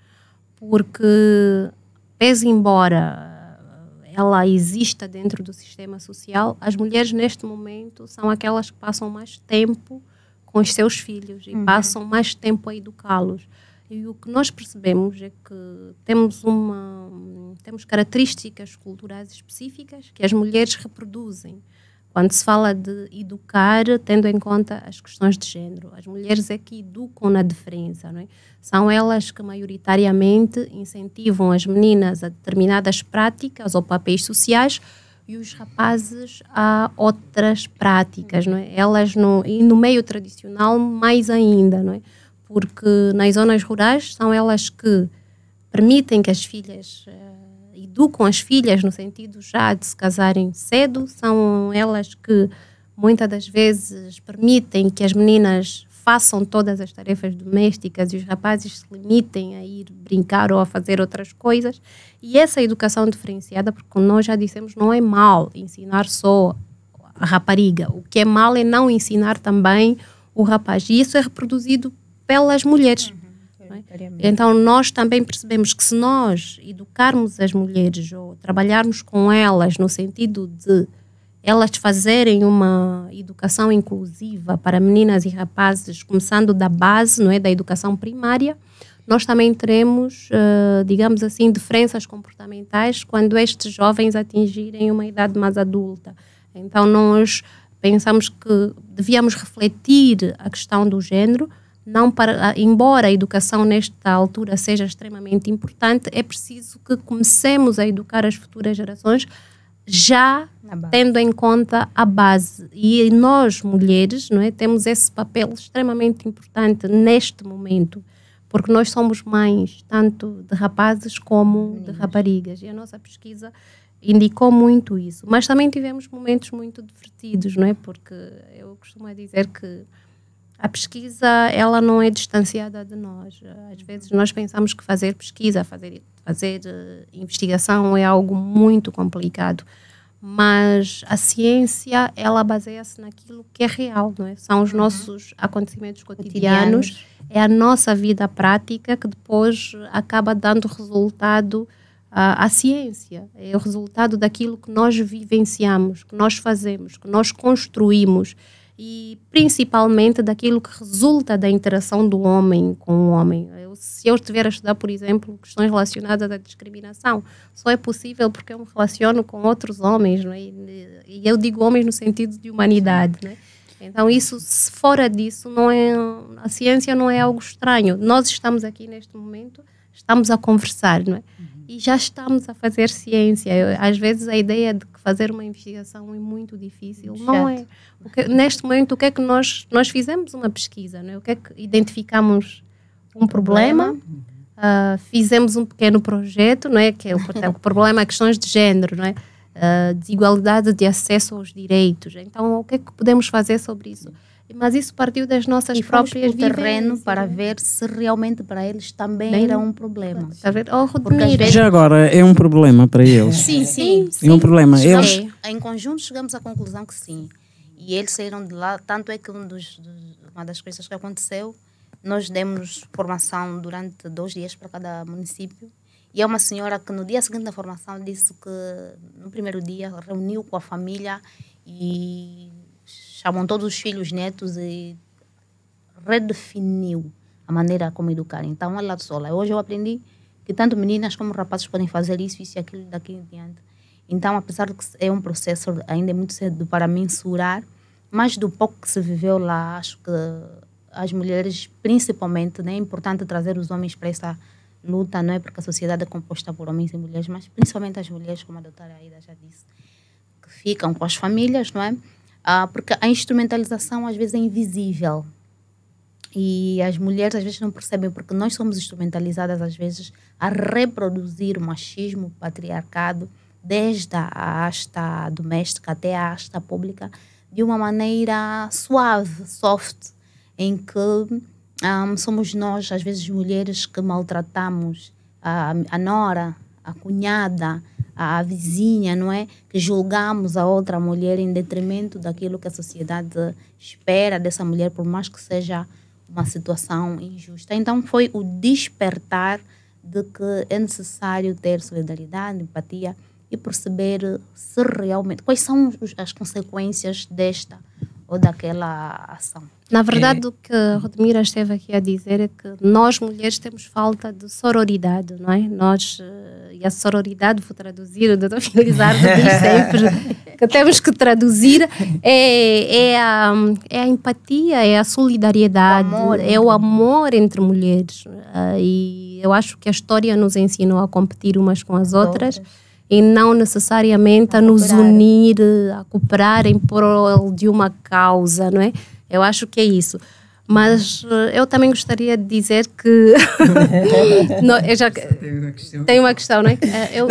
porque, pese embora ela exista dentro do sistema social, as mulheres neste momento são aquelas que passam mais tempo com os seus filhos e passam mais tempo a educá-los. E o que nós percebemos é que temos características culturais específicas que as mulheres reproduzem. Quando se fala de educar, tendo em conta as questões de género, as mulheres é que educam na diferença, não é? São elas que maioritariamente incentivam as meninas a determinadas práticas ou papéis sociais e os rapazes a outras práticas, não é? Elas e no meio tradicional mais ainda, não é? Porque nas zonas rurais são elas que permitem que as filhas educam as filhas no sentido já de se casarem cedo, são elas que muitas das vezes permitem que as meninas façam todas as tarefas domésticas e os rapazes se limitem a ir brincar ou a fazer outras coisas. E essa educação diferenciada, porque como nós já dissemos, não é mal ensinar só a rapariga. O que é mal é não ensinar também o rapaz. E isso é reproduzido pelas mulheres. Então nós também percebemos que se nós educarmos as mulheres ou trabalharmos com elas no sentido de elas fazerem uma educação inclusiva para meninas e rapazes, começando da base, não é, da educação primária, nós também teremos, digamos assim, diferenças comportamentais quando estes jovens atingirem uma idade mais adulta. Então nós pensamos que devíamos refletir a questão do género. Não embora a educação nesta altura seja extremamente importante, é preciso que comecemos a educar as futuras gerações já tendo em conta a base. E nós, mulheres, não é, temos esse papel extremamente importante neste momento, porque nós somos mães tanto de rapazes como de raparigas. E a nossa pesquisa indicou muito isso. Mas também tivemos momentos muito divertidos, não é? Porque eu costumo dizer que a pesquisa, ela não é distanciada de nós. Às vezes nós pensamos que fazer pesquisa, fazer investigação é algo muito complicado. Mas a ciência, ela baseia-se naquilo que é real, não é? São os nossos acontecimentos cotidianos, é a nossa vida prática que depois acaba dando resultado à ciência. É o resultado daquilo que nós vivenciamos, que nós fazemos, que nós construímos. E principalmente daquilo que resulta da interação do homem com o homem. Se eu estiver a estudar, por exemplo, questões relacionadas à discriminação, só é possível porque eu me relaciono com outros homens, não é? E eu digo homens no sentido de humanidade, não é? Então isso, fora disso, a ciência não é algo estranho. Nós estamos aqui neste momento, estamos a conversar, não é? E já estamos a fazer ciência. Às vezes a ideia de que fazer uma investigação é muito difícil. Não é. Neste momento, o que é que nós fizemos uma pesquisa, não é? O que é que identificamos um problema, fizemos um pequeno projeto, não é? Que é o problema, questões de género, não é? Desigualdade de acesso aos direitos. Então, o que é que podemos fazer sobre isso? mas isso partiu das nossas E fomos próprias para o terreno vivências, para né? ver se realmente para eles também Bem, era um problema. Tá vendo? Oh, Porque às Rodmira, vezes- Já agora é um problema para eles. Sim. É um problema. Eles, Chegamos, em conjunto chegamos à conclusão que sim. E eles saíram de lá, tanto é que uma das coisas que aconteceu, nós demos formação durante 2 dias para cada município. E é uma senhora que no dia seguinte da formação disse que no primeiro dia reuniu com a família e chamam todos os filhos, netos e redefiniu a maneira como educar. Então ela sola. Hoje eu aprendi que tanto meninas como rapazes podem fazer isso e aquilo daqui em diante. Então, apesar de que é um processo ainda é muito cedo para mensurar, mas do pouco que se viveu lá, acho que as mulheres, principalmente, né, é importante trazer os homens para essa luta, não é porque a sociedade é composta por homens e mulheres, mas principalmente as mulheres, como a doutora Aida já disse, que ficam com as famílias, não é? Porque a instrumentalização às vezes é invisível. E as mulheres às vezes não percebem, porque nós somos instrumentalizadas às vezes a reproduzir o machismo, o patriarcado, desde a asta doméstica até a asta pública, de uma maneira suave, soft, em que somos nós, às vezes mulheres, que maltratamos a nora, a cunhada, a vizinha, não é? Que julgamos a outra mulher em detrimento daquilo que a sociedade espera dessa mulher, por mais que seja uma situação injusta. Então foi o despertar de que é necessário ter solidariedade, empatia e perceber se realmente quais são as consequências desta ou daquela ação. na verdade, o que a Rodmira esteve aqui a dizer é que nós mulheres temos falta de sororidade, não é? Nós, e a sororidade, vou traduzir, o doutor Felizardo diz sempre que temos que traduzir, é a empatia, é a solidariedade, é o amor entre mulheres. E eu acho que a história nos ensinou a competir umas com as outras e não necessariamente a nos unir, a cooperar em prol de uma causa, não é? Eu acho que é isso. Mas eu também gostaria de dizer que... não, eu já tenho uma questão, não é?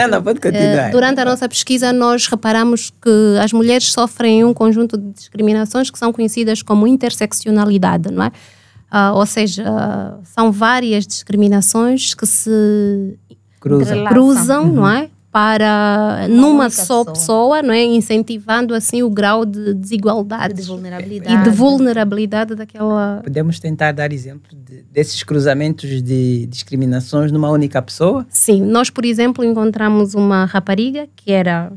Não, pode continuar. Durante a nossa pesquisa, nós reparamos que as mulheres sofrem um conjunto de discriminações que são conhecidas como interseccionalidade, não é? Ou seja, são várias discriminações que se cruzam, não é? Para numa só pessoa, não é? Incentivando assim o grau de desigualdade de de vulnerabilidade daquela... Podemos tentar dar exemplo desses cruzamentos de discriminações numa única pessoa? Sim, nós, por exemplo, encontramos uma rapariga que era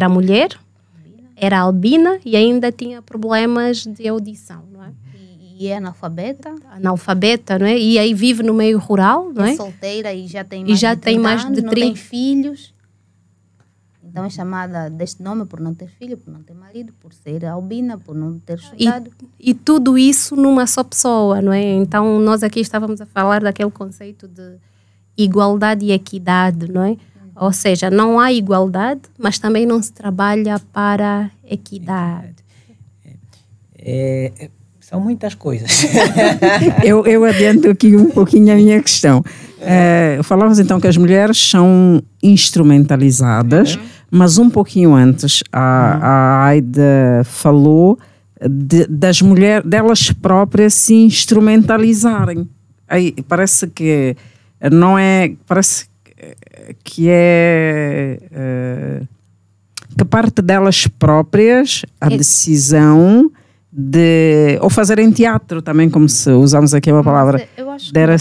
mulher, era albina e ainda tinha problemas de audição, não é? E é analfabeta. Analfabeta, não é? E aí vive no meio rural, não é? É solteira e já tem mais de 30 anos, não tem filhos. Então é chamada deste nome por não ter filho, por não ter marido, por ser albina, por não ter estudado. E tudo isso numa só pessoa, não é? Então nós aqui estávamos a falar daquele conceito de igualdade e equidade, não é? Ou seja, não há igualdade, mas também não se trabalha para equidade. São muitas coisas. eu adianto aqui um pouquinho a minha questão. Falávamos então que as mulheres são instrumentalizadas, mas um pouquinho antes a Aida falou das mulheres, delas próprias se instrumentalizarem. Aí parece que não é, parece que é que parte delas próprias a decisão de, ou fazerem teatro também, como se usamos aqui uma palavra, dera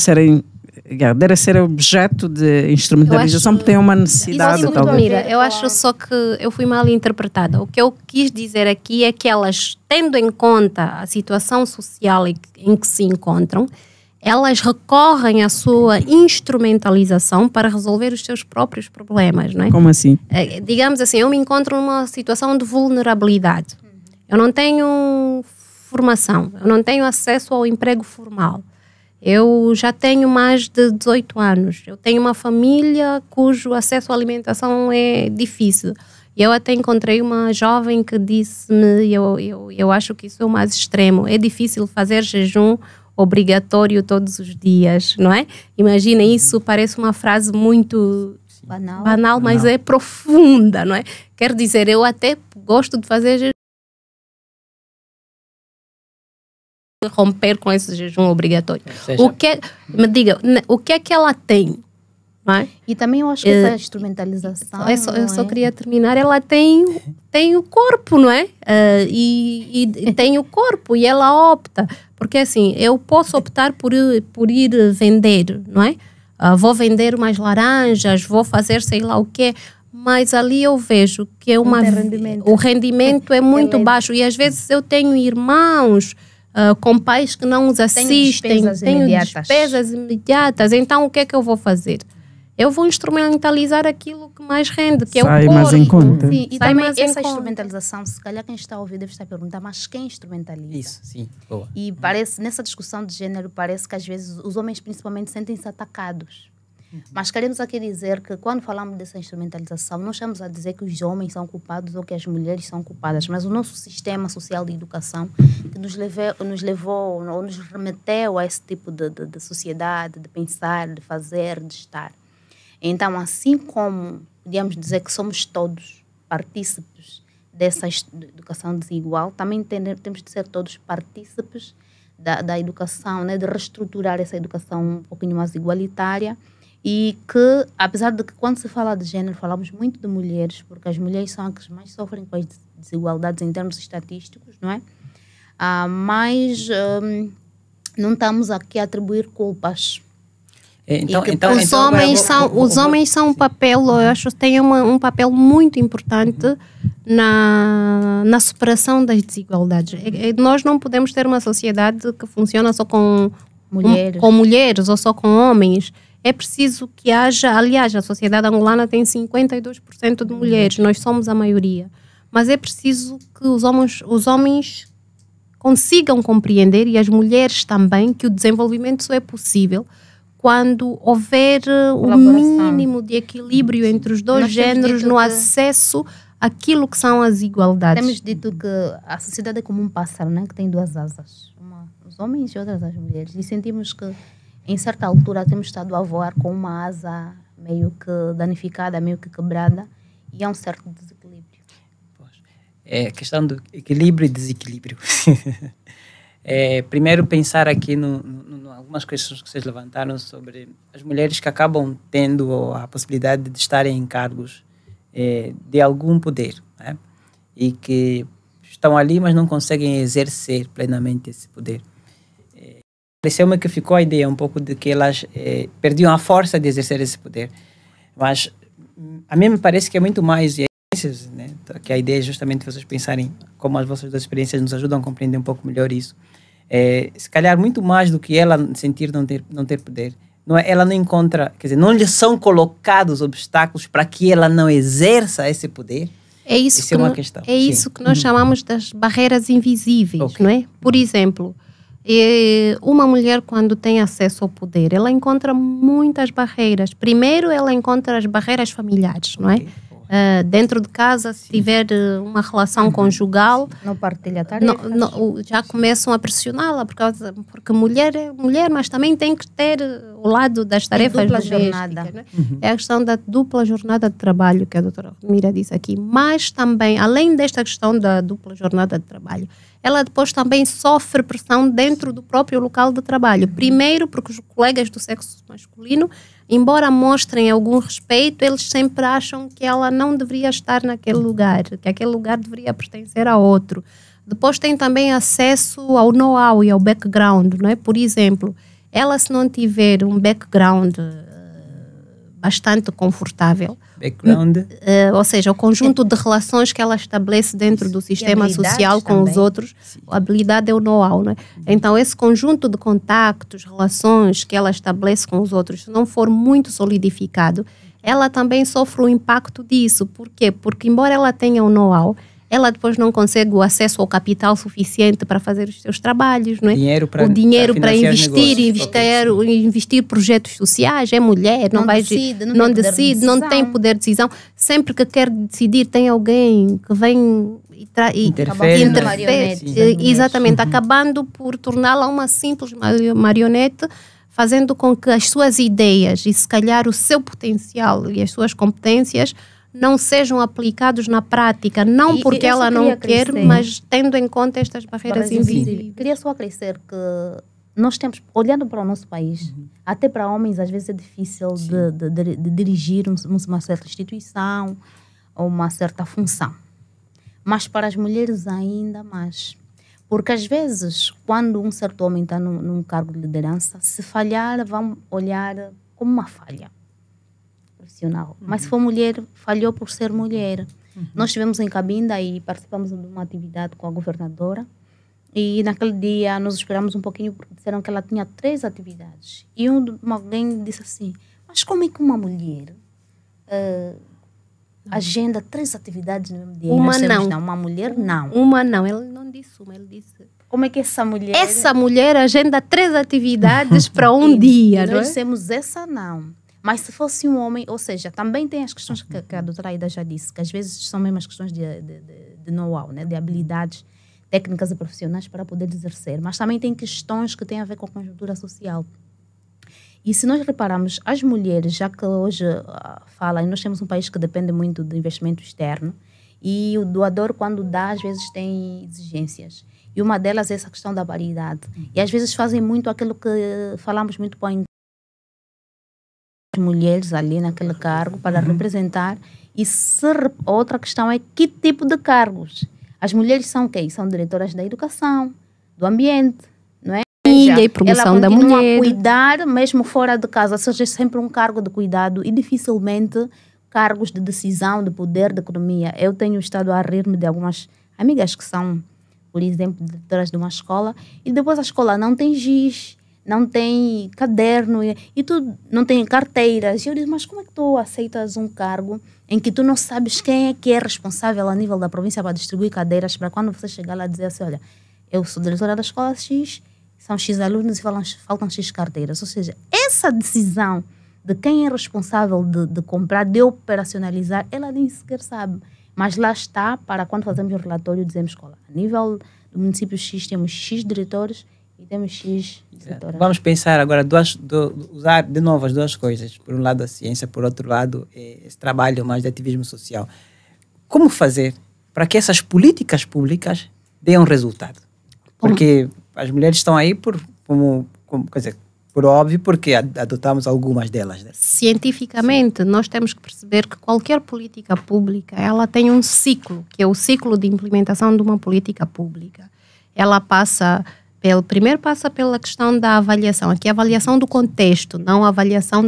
ser objeto de instrumentalização, porque tem uma necessidade, talvez. Mira, eu acho só que eu fui mal interpretada. O que eu quis dizer aqui é que elas, tendo em conta a situação social em que se encontram, elas recorrem à sua instrumentalização para resolver os seus próprios problemas, não é? Como assim? Digamos assim, eu me encontro numa situação de vulnerabilidade. Eu não tenho formação, eu não tenho acesso ao emprego formal. Eu já tenho mais de 18 anos. Eu tenho uma família cujo acesso à alimentação é difícil. E eu até encontrei uma jovem que disse-me, eu acho que isso é o mais extremo, é difícil fazer jejum obrigatório todos os dias, não é? Imagina, isso parece uma frase muito banal, mas é profunda, não é? Quer dizer, eu até gosto de fazer jejum romper com esse jejum obrigatório. seja, Me diga, o que é que ela tem? Não é? E também eu acho que essa instrumentalização... Eu só queria terminar. Ela tem o corpo, não é? E tem o corpo e ela opta. Porque assim, eu posso optar por ir vender, não é? Vou vender umas laranjas, vou fazer sei lá o quê. Mas ali eu vejo que é o rendimento é muito baixo. E às vezes eu tenho irmãos com pais que não os assistem. Tenho despesas imediatas. Então o que é que eu vou fazer? Eu vou instrumentalizar aquilo que mais rende, que é o corpo. Mais em conta. Sim, e também essa instrumentalização, se calhar quem está a ouvir deve estar a perguntar, mas quem instrumentaliza? Isso, sim, boa. E parece, nessa discussão de gênero, parece que às vezes os homens principalmente sentem-se atacados. Mas queremos aqui dizer que quando falamos dessa instrumentalização, não estamos a dizer que os homens são culpados ou que as mulheres são culpadas, mas o nosso sistema social de educação que nos levou ou nos remeteu a esse tipo de sociedade, de pensar, de fazer, de estar. Então, assim como podíamos dizer que somos todos partícipes dessa educação desigual, também temos de ser todos partícipes da educação, né, de reestruturar essa educação um pouquinho mais igualitária e que, apesar de que quando se fala de género, falamos muito de mulheres, porque as mulheres são as que mais sofrem com as desigualdades em termos estatísticos, não é? Mas não estamos aqui a atribuir culpas. Os homens são um papel, eu acho que têm um papel muito importante na superação das desigualdades. Nós não podemos ter uma sociedade que funciona só com mulheres ou só com homens. É preciso que haja, aliás, a sociedade angolana tem 52% de mulheres, nós somos a maioria. Mas é preciso que os homens consigam compreender, e as mulheres também, que o desenvolvimento só é possível quando houver o mínimo de equilíbrio entre os dois géneros no acesso àquilo que são as igualdades. Temos dito que a sociedade é como um pássaro, né, que tem duas asas, uma os homens e outras as mulheres, e sentimos que em certa altura temos estado a voar com uma asa meio que danificada, meio que quebrada, e há um certo desequilíbrio. É questão do equilíbrio e desequilíbrio. Primeiro pensar aqui algumas questões que vocês levantaram sobre as mulheres que acabam tendo a possibilidade de estarem em cargos de algum poder, né? E que estão ali, mas não conseguem exercer plenamente esse poder. Pareceu-me que ficou a ideia um pouco de que elas perdiam a força de exercer esse poder, mas a mim me parece que é muito mais, né? Que a ideia é justamente vocês pensarem como as vossas duas experiências nos ajudam a compreender um pouco melhor isso. Se calhar muito mais do que ela sentir não ter poder, ela não encontra, quer dizer, não lhe são colocados obstáculos para que ela não exerça esse poder. Isso é uma questão. É isso que nós chamamos das barreiras invisíveis, não é? Por exemplo, uma mulher quando tem acesso ao poder, ela encontra muitas barreiras. Primeiro, ela encontra as barreiras familiares, não é? Dentro de casa, se tiver uma relação conjugal, não partilha tarefas, já começam a pressioná-la porque mulher é mulher, mas também tem que ter o lado das tarefas dupla domésticas, jornada. né? É a questão da dupla jornada de trabalho que a doutora Mira disse aqui, mas também, além desta questão da dupla jornada de trabalho, ela depois também sofre pressão dentro do próprio local de trabalho. Primeiro, porque os colegas do sexo masculino, embora mostrem algum respeito, eles sempre acham que ela não deveria estar naquele lugar, que aquele lugar deveria pertencer a outro. Depois tem também acesso ao know-how e ao background, não é? Por exemplo, ela se não tiver um background bastante confortável, ou seja, o conjunto de relações que ela estabelece dentro do sistema social com os outros, a habilidade é o know-how, não é? Então, esse conjunto de contactos, relações que ela estabelece com os outros, se não for muito solidificado, ela também sofre o impacto disso. Por quê? Porque, embora ela tenha o know-how, ela depois não consegue o acesso ao capital suficiente para fazer os seus trabalhos, não é? O dinheiro para investir projetos sociais, é mulher, não tem poder de decisão. Sempre que quer decidir, tem alguém que vem e interfere. Exatamente, acabando por torná-la uma simples marionete, fazendo com que as suas ideias e se calhar o seu potencial e as suas competências não sejam aplicados na prática, não porque ela não quer, mas tendo em conta estas barreiras invisíveis. Queria só acrescer que nós temos, olhando para o nosso país, até para homens às vezes é difícil de dirigir uma certa instituição ou uma certa função. Mas para as mulheres ainda mais. Porque às vezes, quando um certo homem está num cargo de liderança, se falhar, vão olhar como uma falha profissional. Mas se for mulher, falhou por ser mulher. Nós estivemos em Cabinda e participamos de uma atividade com a governadora. E naquele dia nós esperamos um pouquinho porque disseram que ela tinha 3 atividades. E alguém disse assim, mas como é que uma mulher agenda 3 atividades no mesmo dia? Uma não. Uma mulher não. Uma não, ele não disse uma, ele disse... Como é que essa mulher... Essa mulher agenda 3 atividades para um dia, não é? Nós dissemos essa não. Mas se fosse um homem, ou seja, também tem as questões que a doutora Aida já disse, que às vezes são mesmo as questões de know-how, né? De habilidades técnicas e profissionais para poder exercer. Mas também tem questões que têm a ver com a conjuntura social. E se nós repararmos, as mulheres, já que hoje falam, nós temos um país que depende muito do investimento externo, e o doador, quando dá, às vezes tem exigências. E uma delas é essa questão da paridade. E às vezes fazem muito aquilo que falamos muito para as mulheres ali naquele cargo, para representar. E outra questão é que tipo de cargos? As mulheres são quem? São diretoras da educação, do ambiente, não é? E promoção da mulher. Ela continua a cuidar, mesmo fora de casa, ou seja, é sempre um cargo de cuidado e dificilmente cargos de decisão, de poder, de economia. Eu tenho estado a rir-me de algumas amigas que são, por exemplo, diretoras de uma escola, e depois a escola não tem giz, não tem caderno, e tu não tem carteiras. E eu digo, mas como é que tu aceitas um cargo em que tu não sabes quem é responsável a nível da província para distribuir cadeiras, para quando você chegar lá dizer assim, olha, eu sou diretora da escola X, são X alunos e faltam X carteiras. Ou seja, essa decisão de quem é responsável de comprar, de operacionalizar, ela nem sequer sabe. Mas lá está, para quando fazemos o relatório, dizemos, escola, a nível do município X temos X diretores e temos X diretoras. Vamos pensar agora, usar de novo as duas coisas. Por um lado a ciência, por outro lado esse trabalho mais de ativismo social. Como fazer para que essas políticas públicas deem resultado? Porque as mulheres estão aí por óbvio, porque adotamos algumas delas. Né? Cientificamente, nós temos que perceber que qualquer política pública, ela tem um ciclo, que é o ciclo de implementação de uma política pública. Ela primeiro passa pela questão da avaliação, aqui a avaliação do contexto, não a avaliação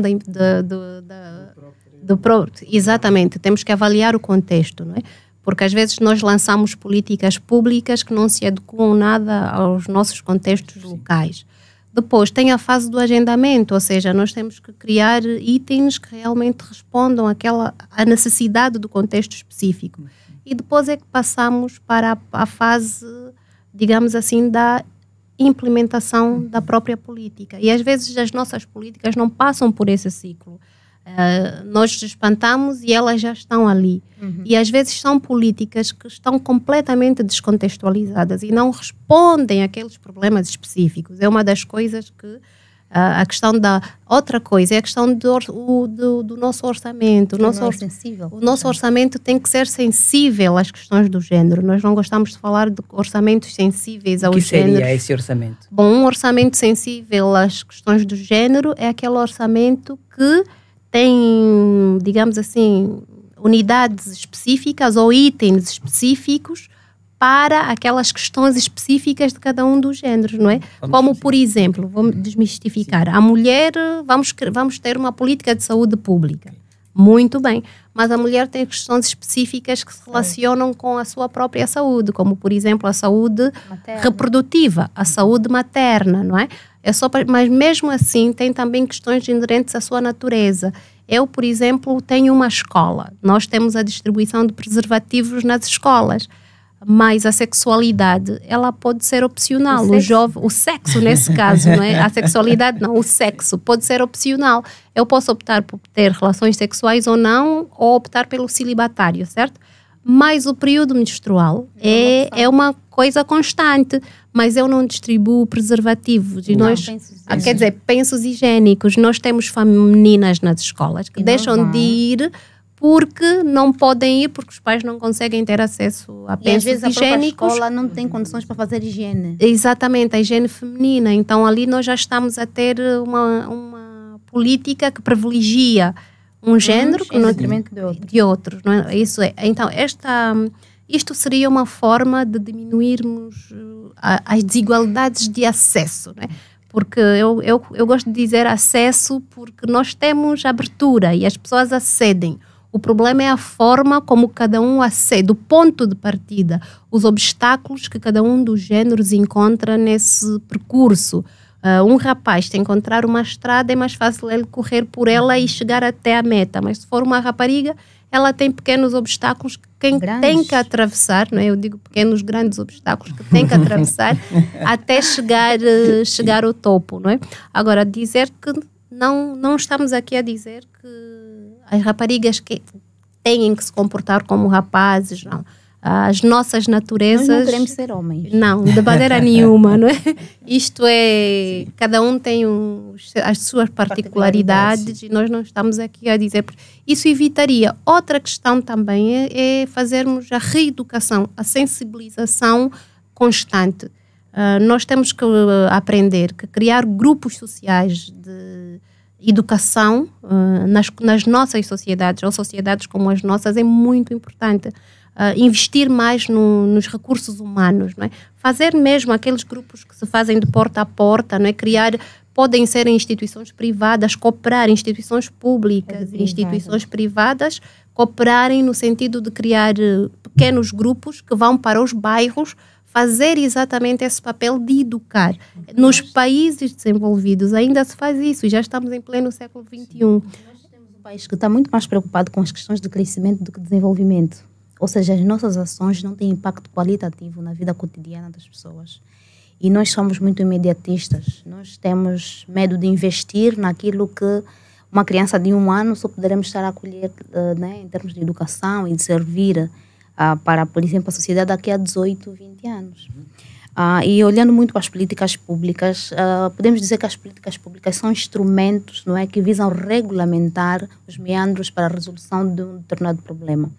do próprio. Exatamente, temos que avaliar o contexto, não é? Porque às vezes nós lançamos políticas públicas que não se adequam nada aos nossos contextos locais. Depois tem a fase do agendamento, ou seja, nós temos que criar itens que realmente respondam à necessidade do contexto específico. E depois é que passamos para a fase, digamos assim, da implementação da própria política. E às vezes as nossas políticas não passam por esse ciclo. Nós espantamos e elas já estão ali. E às vezes são políticas que estão completamente descontextualizadas e não respondem àqueles problemas específicos. É uma das coisas que a questão da... Outra coisa é a questão do nosso orçamento. O nosso orçamento tem que ser sensível às questões do género. Nós não gostamos de falar de orçamentos sensíveis ao género. O que seria esse orçamento? Bom, um orçamento sensível às questões do género é aquele orçamento que tem, digamos assim, unidades específicas ou itens específicos para aquelas questões específicas de cada um dos géneros, não é? Como, por exemplo, vamos desmistificar. Sim. A mulher, vamos ter uma política de saúde pública. Muito bem. Mas a mulher tem questões específicas que se relacionam com a sua própria saúde, como, por exemplo, a saúde reprodutiva, a saúde materna, não é? Mas mesmo assim tem também questões inerentes à sua natureza. Eu, por exemplo, tenho uma escola. Nós temos a distribuição de preservativos nas escolas. Mas a sexualidade, ela pode ser opcional. O sexo, nesse caso, não é? A sexualidade não, o sexo pode ser opcional. Eu posso optar por ter relações sexuais ou não, ou optar pelo celibatário, certo? Mas o período menstrual é uma coisa constante. Mas eu não distribuo preservativos. Quer dizer, pensos higiênicos. Nós temos meninas nas escolas que deixam de ir porque não podem ir, porque os pais não conseguem ter acesso a E às pensos vezes a própria higiênicos. escola não tem condições para fazer higiene. Exatamente, a higiene feminina. Então ali nós já estamos a ter uma política que privilegia um género em detrimento de outros. Não é? Isso é. Então isto seria uma forma de diminuirmos as desigualdades de acesso, não é? Porque eu gosto de dizer acesso porque nós temos abertura e as pessoas acedem. O problema é a forma como cada um acede, o ponto de partida, os obstáculos que cada um dos géneros encontra nesse percurso. Um rapaz, se encontrar uma estrada, é mais fácil ele correr por ela e chegar até a meta. Mas se for uma rapariga, ela tem pequenos obstáculos que quem tem que atravessar, não é? Eu digo pequenos, grandes obstáculos que tem que atravessar até chegar ao topo, não é? Agora, dizer que não estamos aqui a dizer que as raparigas que têm que se comportar como rapazes, não. As nossas naturezas... Nós não queremos ser homens. Não, de maneira nenhuma, não é? Isto é... Cada um tem as suas particularidades e nós não estamos aqui a dizer... Isso evitaria. Outra questão também é fazermos a reeducação, a sensibilização constante. Nós temos que aprender que criar grupos sociais de educação nas nossas sociedades, ou sociedades como as nossas, é muito importante. Investir mais nos recursos humanos, não é? Fazer mesmo aqueles grupos que se fazem de porta a porta, não é? Podem ser em instituições privadas, cooperar, instituições públicas, instituições privadas, cooperarem no sentido de criar pequenos grupos que vão para os bairros fazer exatamente esse papel de educar. Nos países desenvolvidos ainda se faz isso e já estamos em pleno século XXI. Nós temos um país que está muito mais preocupado com as questões de crescimento do que desenvolvimento. Ou seja, as nossas ações não têm impacto qualitativo na vida cotidiana das pessoas. E nós somos muito imediatistas. Nós temos medo de investir naquilo que uma criança de 1 ano só poderemos estar a acolher, né, em termos de educação e de servir para, por exemplo, a sociedade daqui a 18, 20 anos. E olhando muito para as políticas públicas, podemos dizer que as políticas públicas são instrumentos, não é, que visam regulamentar os meandros para a resolução de um determinado problema.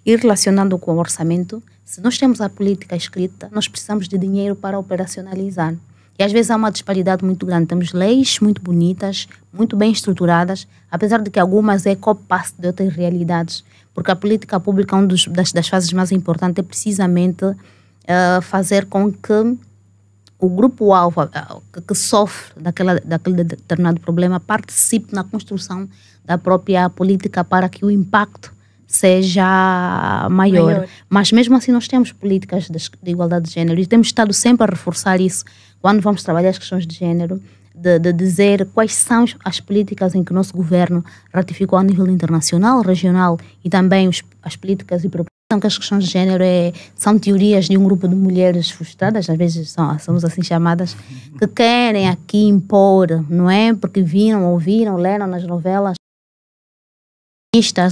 E relacionando com o orçamento, se nós temos a política escrita, nós precisamos de dinheiro para operacionalizar. E às vezes há uma disparidade muito grande. Temos leis muito bonitas, muito bem estruturadas, apesar de que algumas é copy-paste de outras realidades. Porque a política pública, uma das fases mais importantes é precisamente fazer com que o grupo-alvo que sofre daquele determinado problema participe na construção da própria política para que o impacto seja maior. Mas mesmo assim nós temos políticas de igualdade de género e temos estado sempre a reforçar isso quando vamos trabalhar as questões de género, de dizer quais são as políticas em que o nosso governo ratificou a nível internacional, regional e também as políticas e propostas. Que as questões de género são teorias de um grupo de mulheres frustradas, às vezes somos assim chamadas, que querem aqui impor, não é? Porque viram, ouviram, leram nas novelas.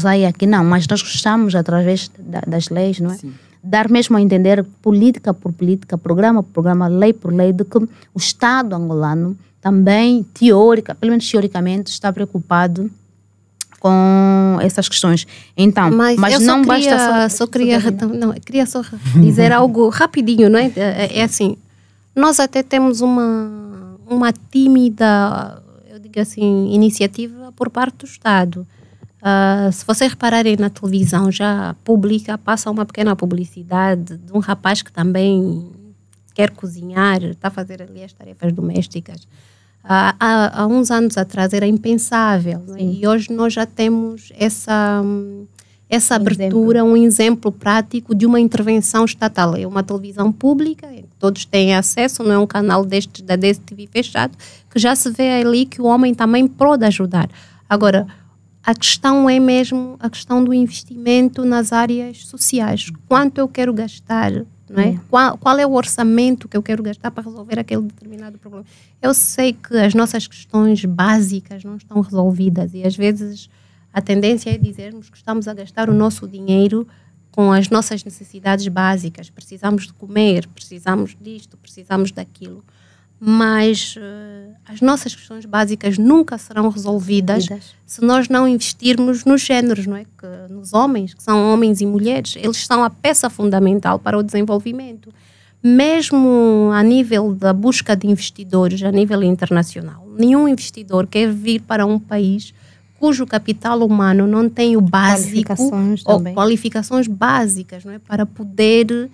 Aí aqui não, mas nós gostamos através das leis, não é? Sim. Dar mesmo a entender política por política, programa por programa, lei por lei, de que o Estado angolano também, pelo menos teoricamente, está preocupado com essas questões. Então, mas não basta só... queria só dizer algo rapidinho, não é? É assim, nós até temos uma tímida, eu digo assim, iniciativa por parte do Estado. Se vocês repararem na televisão já pública, passa uma pequena publicidade de um rapaz que também quer cozinhar, está a fazer ali as tarefas domésticas. Há uns anos atrás era impensável, né? E hoje nós já temos essa abertura, um exemplo prático de uma intervenção estatal. É uma televisão pública, todos têm acesso, não é um canal destes da DSTV fechado, que já se vê ali que o homem também pode ajudar. Agora, a questão é mesmo a questão do investimento nas áreas sociais. Quanto eu quero gastar, não é? Qual é o orçamento que eu quero gastar para resolver aquele determinado problema? Eu sei que as nossas questões básicas não estão resolvidas e às vezes a tendência é dizermos que estamos a gastar o nosso dinheiro com as nossas necessidades básicas. Precisamos de comer, precisamos disto, precisamos daquilo. mas as nossas questões básicas nunca serão resolvidas se nós não investirmos nos géneros, não é? Nos homens, que são homens e mulheres. Eles são a peça fundamental para o desenvolvimento. Mesmo a nível da busca de investidores, a nível internacional, nenhum investidor quer vir para um país cujo capital humano não tem o básico ou qualificações básicas, não é? Para poder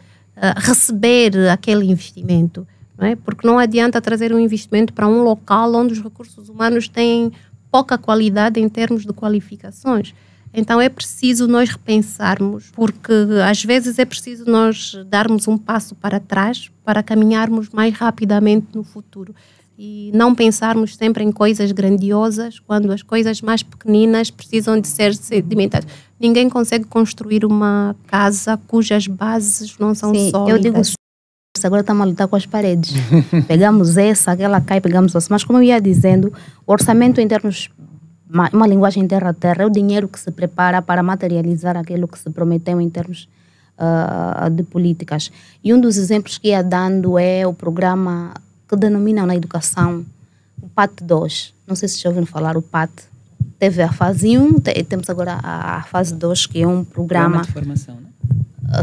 receber aquele investimento. Não é? Porque não adianta trazer um investimento para um local onde os recursos humanos têm pouca qualidade em termos de qualificações. Então é preciso nós repensarmos, porque às vezes é preciso nós darmos um passo para trás para caminharmos mais rapidamente no futuro e não pensarmos sempre em coisas grandiosas quando as coisas mais pequeninas precisam de ser sedimentadas. Ninguém consegue construir uma casa cujas bases não são sólidas. Eu digo, agora estamos a lutar com as paredes. Pegamos essa, aquela cai, pegamos essa. Mas como eu ia dizendo, o orçamento em termos, uma linguagem terra a terra, é o dinheiro que se prepara para materializar aquilo que se prometeu em termos de políticas. E um dos exemplos que ia dando é o programa que denominam na educação o PAT 2. Não sei se já ouviram falar o PAT. Teve a fase 1, temos agora a fase 2, que é um programa de formação, né?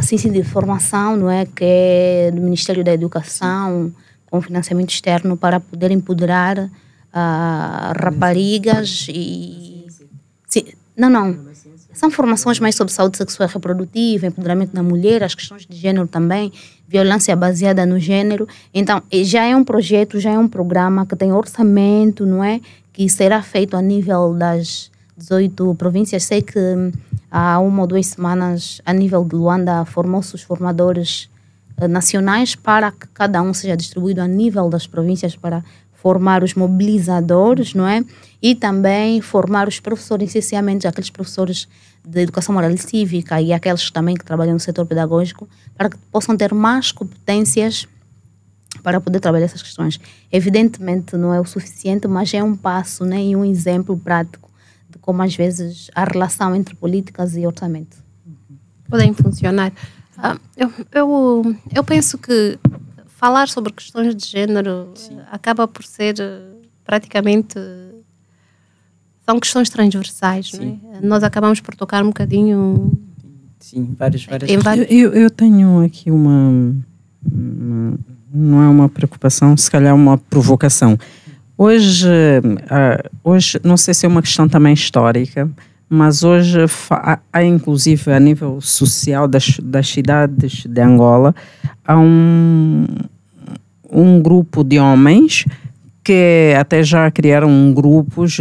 Sim, de formação, não é? Que é do Ministério da Educação, com financiamento externo para poder empoderar raparigas e... Sim, não. São formações mais sobre saúde sexual e reprodutiva, empoderamento da mulher, as questões de gênero também, violência baseada no gênero. Então, já é um projeto, já é um programa que tem orçamento, não é? Que será feito a nível das 18 províncias. Sei que há 1 ou 2 semanas, a nível de Luanda, formou-se os formadores nacionais para que cada um seja distribuído a nível das províncias para formar os mobilizadores, não é? E também formar os professores, essencialmente aqueles professores de educação moral e cívica e aqueles também que trabalham no setor pedagógico, para que possam ter mais competências para poder trabalhar essas questões. Evidentemente não é o suficiente, mas é um passo, né, e um exemplo prático de como às vezes a relação entre políticas e orçamento podem funcionar. Eu penso que falar sobre questões de género acaba por ser praticamente... São questões transversais, não é? Nós acabamos por tocar um bocadinho... Sim, várias... Eu tenho aqui uma... Não é uma preocupação, se calhar uma provocação. Hoje, não sei se é uma questão também histórica, mas hoje há inclusive a nível social das cidades de Angola, há um grupo de homens que até já criaram grupos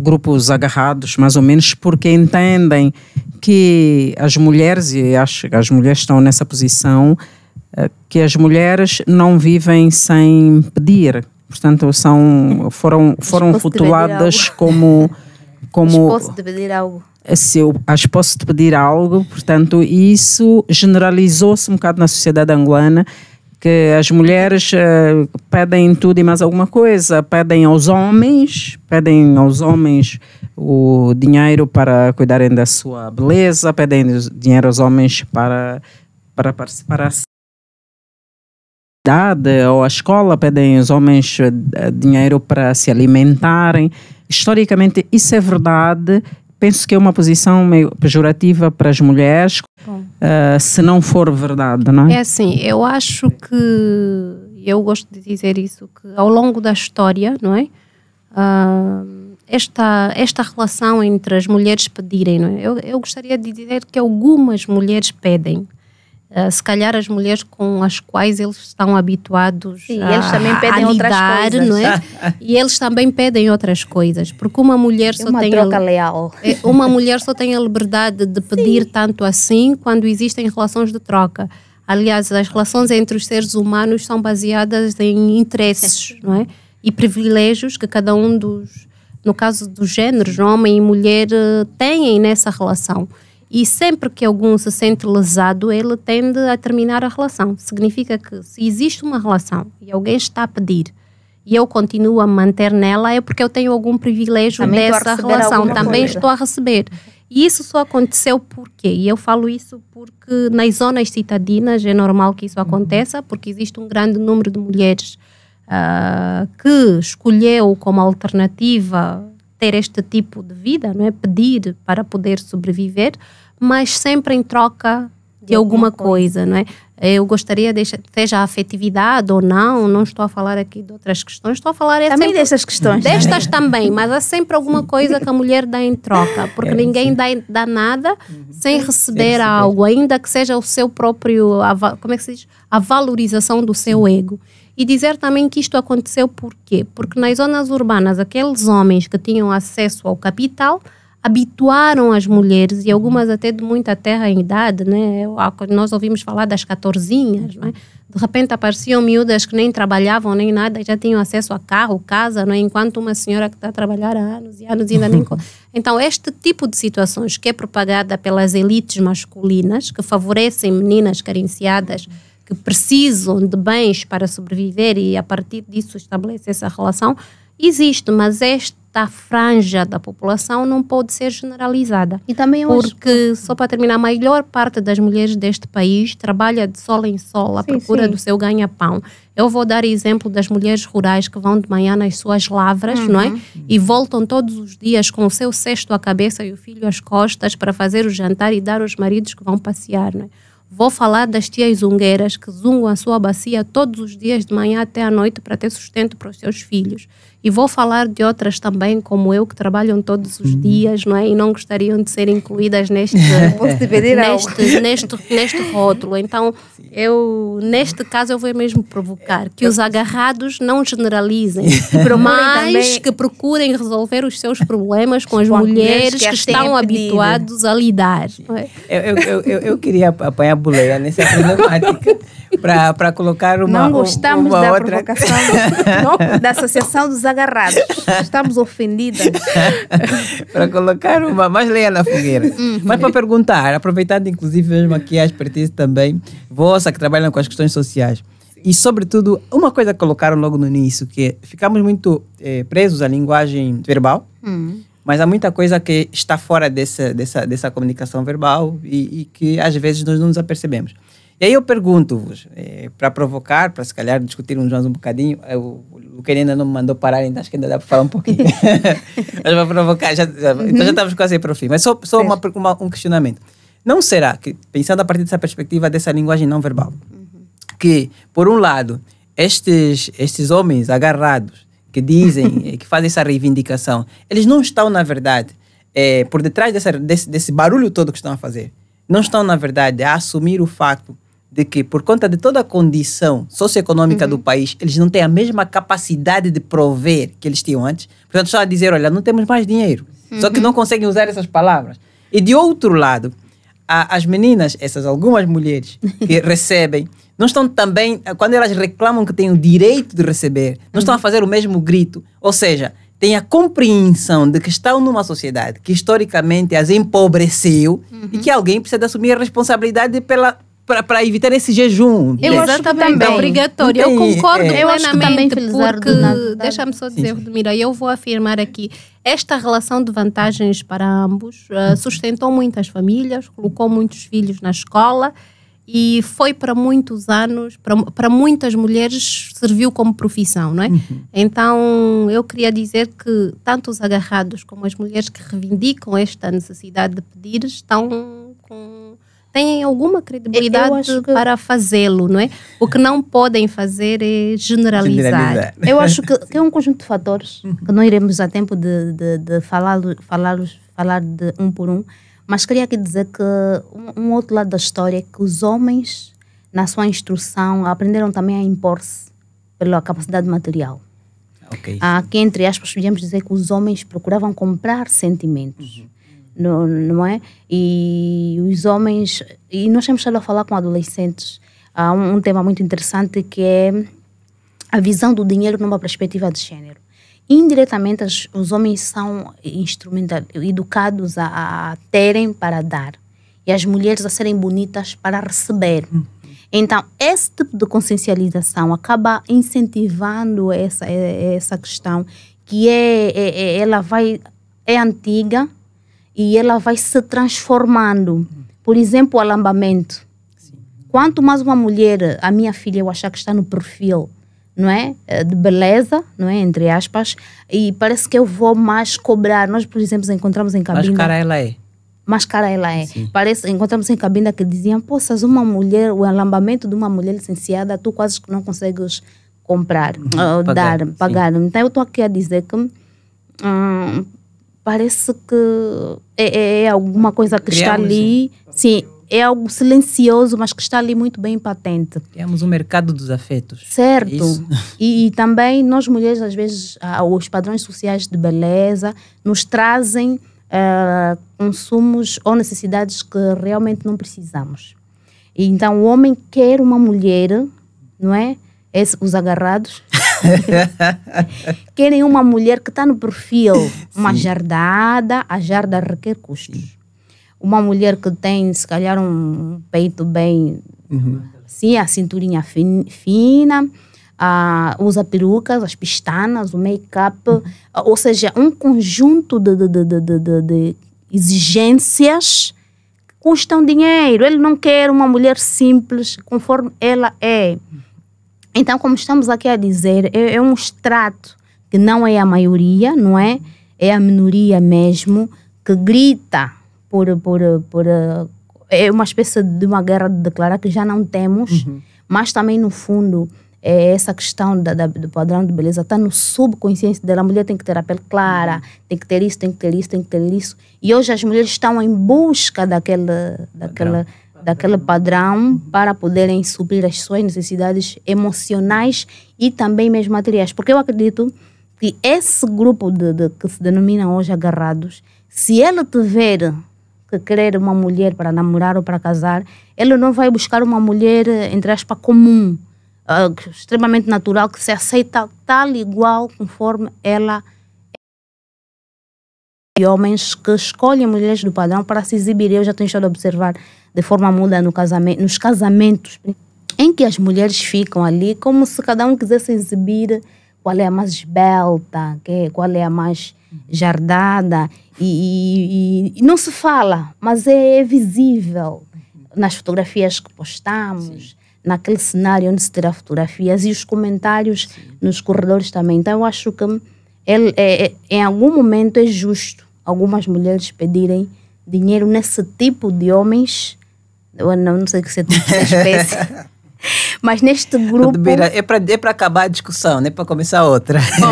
grupos agarrados, mais ou menos, porque entendem que as mulheres, e acho que as mulheres estão nessa posição, que as mulheres não vivem sem pedir. Portanto, foram rotuladas como posso te pedir algo. Se eu as posso te pedir algo, portanto, isso generalizou-se um bocado na sociedade angolana, que as mulheres pedem tudo e mais alguma coisa, pedem aos homens o dinheiro para cuidarem da sua beleza, pedem dinheiro aos homens para participar da cidade ou a escola, pedem aos homens dinheiro para se alimentarem. Historicamente, isso é verdade. Penso que é uma posição meio pejorativa para as mulheres, se não for verdade, não é? É assim, eu acho que, eu gosto de dizer isso, que ao longo da história, não é? Esta relação entre as mulheres pedirem, não é? Eu gostaria de dizer que algumas mulheres pedem. Se calhar as mulheres com as quais eles estão habituados eles também pedem a outras lidar, coisas. não é? E eles também pedem outras coisas, porque uma mulher só tem troca leal. Uma mulher só tem a liberdade de pedir tanto assim quando existem relações de troca. Aliás, as relações entre os seres humanos são baseadas em interesses, não é? E privilégios que cada um no caso dos géneros, homem e mulher, têm nessa relação. E sempre que algum se sente lesado, ele tende a terminar a relação. Significa que se existe uma relação e alguém está a pedir e eu continuo a manter nela, é porque eu tenho algum privilégio dessa relação. Também estou a receber. E isso só aconteceu por quê? E eu falo isso porque nas zonas citadinas é normal que isso aconteça, porque existe um grande número de mulheres que escolheu como alternativa ter este tipo de vida, não é? Pedir para poder sobreviver, mas sempre em troca de alguma coisa, não é? Eu gostaria de seja a afetividade ou não estou a falar aqui de outras questões, estou a falar também sempre, dessas questões. destas também, mas há sempre alguma coisa que a mulher dá em troca, porque ninguém dá nada sem receber algo, ainda que seja o seu próprio, como é que se diz? A valorização do seu ego. E dizer também que isto aconteceu por quê? Porque nas zonas urbanas, aqueles homens que tinham acesso ao capital habituaram as mulheres, e algumas até de muita terra em idade, né? Nós ouvimos falar das 14zinhas, né? De repente apareciam miúdas que nem trabalhavam nem nada, já tinham acesso a carro, casa, né? Enquanto uma senhora que está a trabalhar há anos e anos ainda nem... Então, este tipo de situações que é propagada pelas elites masculinas, que favorecem meninas carenciadas, que precisam de bens para sobreviver e a partir disso estabelece essa relação, existe, mas esta franja da população não pode ser generalizada. E também eu porque, só para terminar, a maior parte das mulheres deste país trabalha de sol em sol à procura do seu ganha-pão. Eu vou dar exemplo das mulheres rurais que vão de manhã nas suas lavras, não é? E voltam todos os dias com o seu cesto à cabeça e o filho às costas para fazer o jantar e dar aos maridos que vão passear, não é? Vou falar das tias zungueiras que zungam a sua bacia todos os dias de manhã até à noite para ter sustento para os seus filhos. E vou falar de outras também, como eu, que trabalham todos os dias, não é? E não gostariam de ser incluídas neste rótulo. Então, neste caso, eu vou mesmo provocar que os agarrados não generalizem, mas que procurem resolver os seus problemas com as mulheres que estão habituados a lidar. Não é? Eu queria apanhar a boleia nessa problemática para colocar uma Não gostamos uma da outra... provocação da Associação dos Agarrados. Estamos ofendidas. Para colocar uma... Mas leia na fogueira. Mas para perguntar, aproveitando inclusive mesmo aqui a expertise também, vossa que trabalham com as questões sociais. E sobretudo, uma coisa que colocaram logo no início, que ficamos muito presos à linguagem verbal, mas há muita coisa que está fora dessa comunicação verbal e que às vezes nós não nos apercebemos. E aí eu pergunto-vos, para provocar, para se calhar discutirmos mais um bocadinho, o Luquene ainda não me mandou parar, ainda acho que ainda dá para falar um pouquinho. Mas para provocar, então já estamos quase aí para o fim. Mas só um questionamento. Não será que, pensando a partir dessa perspectiva dessa linguagem não verbal, que, por um lado, estes homens agarrados que dizem, que fazem essa reivindicação, eles não estão, na verdade, por detrás desse barulho todo que estão a fazer, não estão, na verdade, a assumir o facto de que, por conta de toda a condição socioeconômica do país, eles não têm a mesma capacidade de prover que eles tinham antes. Portanto, só a dizer, olha, não temos mais dinheiro. Só que não conseguem usar essas palavras. E, de outro lado, as meninas, algumas mulheres que recebem, não estão também, quando elas reclamam que têm o direito de receber, não estão a fazer o mesmo grito. Ou seja, têm a compreensão de que estão numa sociedade que historicamente as empobreceu e que alguém precisa de assumir a responsabilidade para evitar esse jejum. Eu acho que também é obrigatório. Eu concordo plenamente, porque, deixa-me só dizer, Rodmira, eu vou afirmar aqui, esta relação de vantagens para ambos sustentou muitas famílias, colocou muitos filhos na escola e foi para muitos anos, para muitas mulheres, serviu como profissão, não é? Então, eu queria dizer que tanto os agarrados como as mulheres que reivindicam esta necessidade de pedir têm alguma credibilidade para fazê-lo, não é? O que não podem fazer é generalizar. Eu acho que é um conjunto de fatores que não iremos a tempo de falar de um por um, mas queria aqui dizer que um outro lado da história é que os homens, na sua instrução, aprenderam também a impor-se pela capacidade material. Aqui, entre aspas, podíamos dizer que os homens procuravam comprar sentimentos. Não é? E os homens, e nós temos estado a falar com adolescentes, há um tema muito interessante que é a visão do dinheiro numa perspectiva de género. Indiretamente, os homens são educados a terem para dar e as mulheres a serem bonitas para receber. Então, esse tipo de consciencialização acaba incentivando essa questão que é antiga. e ela vai se transformando. Por exemplo, o alambamento. Quanto mais uma mulher, a minha filha, eu achar que está no perfil, não é? De beleza, não é? Entre aspas, e parece que eu vou mais cobrar. Nós, por exemplo, encontramos em cabine. Mais cara ela é. Mais cara ela é. Parece, encontramos em cabine que diziam, poças, uma mulher, o alambamento de uma mulher licenciada, tu quase que não consegues comprar, pagar. Então eu estou aqui a dizer que parece que é alguma coisa que está ali. Sim, é algo silencioso, mas que está ali muito bem patente. Temos um mercado dos afetos. Certo. Isso. E também nós mulheres, às vezes, os padrões sociais de beleza nos trazem consumos ou necessidades que realmente não precisamos. E então o homem quer uma mulher, não é? Os agarrados querem uma mulher que está no perfil, uma jardada. A jarda requer custos. Uma mulher que tem, se calhar, um peito bem, sim, a cinturinha fina, usa perucas, as pestanas, o make-up, ou seja, um conjunto de exigências que custam dinheiro. Ele não quer uma mulher simples, conforme ela é. Então, como estamos aqui a dizer, é um extrato que não é a maioria, não é? É a minoria mesmo, que grita é uma espécie de uma guerra de declarar que já não temos, mas também no fundo essa questão do padrão de beleza está no subconsciente dela. A mulher tem que ter a pele clara, tem que ter isso, tem que ter isso, tem que ter isso. E hoje as mulheres estão em busca daquele padrão para poderem suprir as suas necessidades emocionais e também mesmo materiais. Porque eu acredito que esse grupo que se denomina hoje agarrados, se ele tiver que querer uma mulher para namorar ou para casar, ele não vai buscar uma mulher, entre aspas, comum, extremamente natural, que se aceita tal igual conforme ela é. E homens que escolhem mulheres do padrão para se exibir. Eu já tenho estado a observar de forma muda nos casamentos, em que as mulheres ficam ali como se cada um quisesse exibir qual é a mais esbelta, qual é a mais jardada, e não se fala, mas é visível nas fotografias que postamos, naquele cenário onde se tira fotografias, e os comentários nos corredores também. Então eu acho que em algum momento é justo algumas mulheres pedirem dinheiro nesse tipo de homens. Eu não sei que se é tipo de espécie. Mas neste grupo... É para acabar a discussão, não é para começar outra. Bom,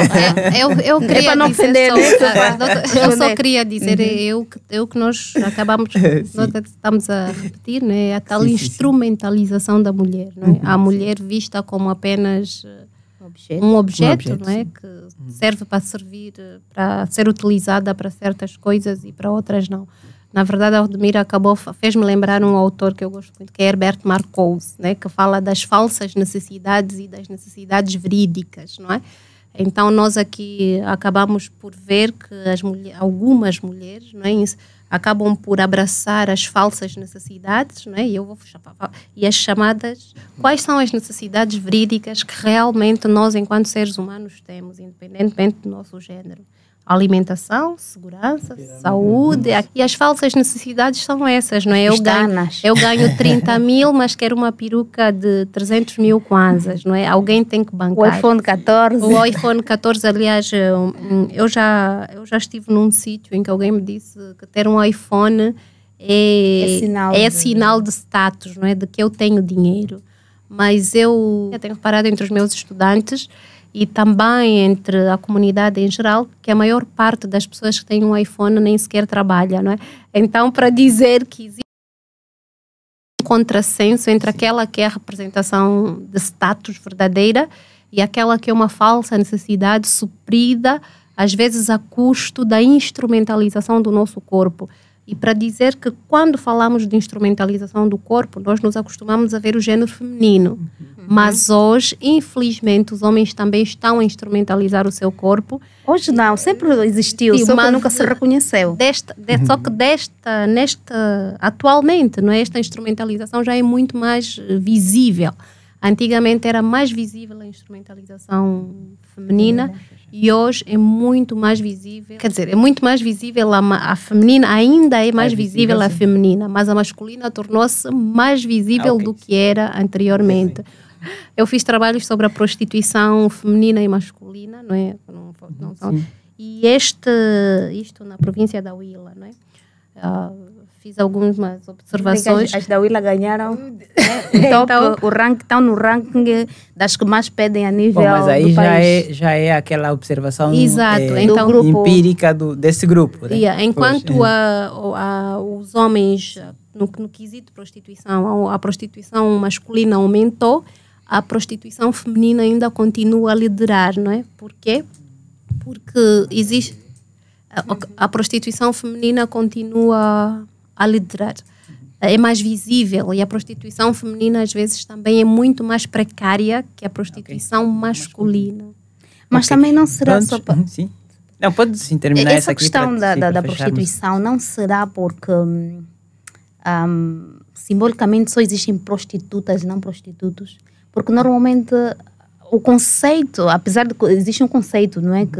eu queria para não dizer ofender, eu só queria dizer, eu que nós acabamos, nós estamos a repetir, né, a tal instrumentalização da mulher. Não é? A mulher vista como apenas um objeto, não é? Que serve para servir, para ser utilizada para certas coisas e para outras não. Na verdade, a Rodmira fez-me lembrar um autor que eu gosto muito, que é Herbert Marcuse, né, que fala das falsas necessidades e das necessidades verídicas, não é? Então, nós aqui acabamos por ver que algumas mulheres, não é, acabam por abraçar as falsas necessidades, não é? E as chamadas, quais são as necessidades verídicas que realmente nós, enquanto seres humanos, temos, independentemente do nosso género. Alimentação, segurança, saúde. E as falsas necessidades são essas, não é? Eu ganho 30 mil, mas quero uma peruca de 300 mil kwanzas, não é? Alguém tem que bancar. O iPhone 14. O iPhone 14, aliás, eu já estive num sítio em que alguém me disse que ter um iPhone é sinal de status, não é? De que eu tenho dinheiro. Mas eu tenho reparado entre os meus estudantes e também entre a comunidade em geral, que a maior parte das pessoas que têm um iPhone nem sequer trabalha, não é? Então, para dizer que existe um contrassenso entre aquela que é a representação de status verdadeira e aquela que é uma falsa necessidade suprida, às vezes a custo da instrumentalização do nosso corpo. E para dizer que quando falamos de instrumentalização do corpo, nós nos acostumamos a ver o género feminino. Mas hoje, infelizmente, os homens também estão a instrumentalizar o seu corpo. Hoje não, sempre existiu, só que nunca se reconheceu. Só que atualmente, não é? Esta instrumentalização já é muito mais visível. Antigamente era mais visível a instrumentalização feminina e hoje é muito mais visível. Quer dizer, é muito mais visível a feminina, ainda é mais visível a feminina, mas a masculina tornou-se mais visível do que era anteriormente. Eu fiz trabalhos sobre a prostituição feminina e masculina, não é? E isto na província da Huila, não é? Fiz algumas observações. As da Huila ganharam então, estão no ranking das que mais pedem a nível mas aí do país. já é aquela observação então, empírica desse grupo. Né? Enquanto os homens, no quesito prostituição, a prostituição masculina aumentou, a prostituição feminina ainda continua a liderar, não é? Por quê? Porque existe... A prostituição feminina continua a liderar. É mais visível e a prostituição feminina às vezes também é muito mais precária que a prostituição masculina. Mas também não será só para... Sim. Não, pode sim terminar essa questão da prostituição não será porque simbolicamente só existem prostitutas e não prostitutos? Porque normalmente o conceito, apesar de existe um conceito, não é, que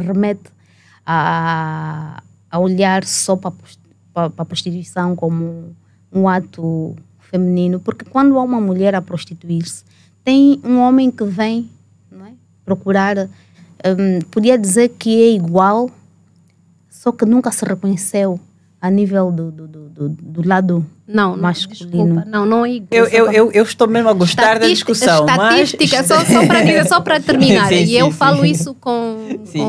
remete a olhar só para a prostituição como um ato feminino, porque quando há uma mulher a prostituir-se, tem um homem que vem, não é, procurar, podia dizer que é igual, só que nunca se reconheceu a nível do lado masculino. Desculpa, não é igual. Eu estou mesmo a gostar da discussão. Estatística, só para terminar, e eu falo isso com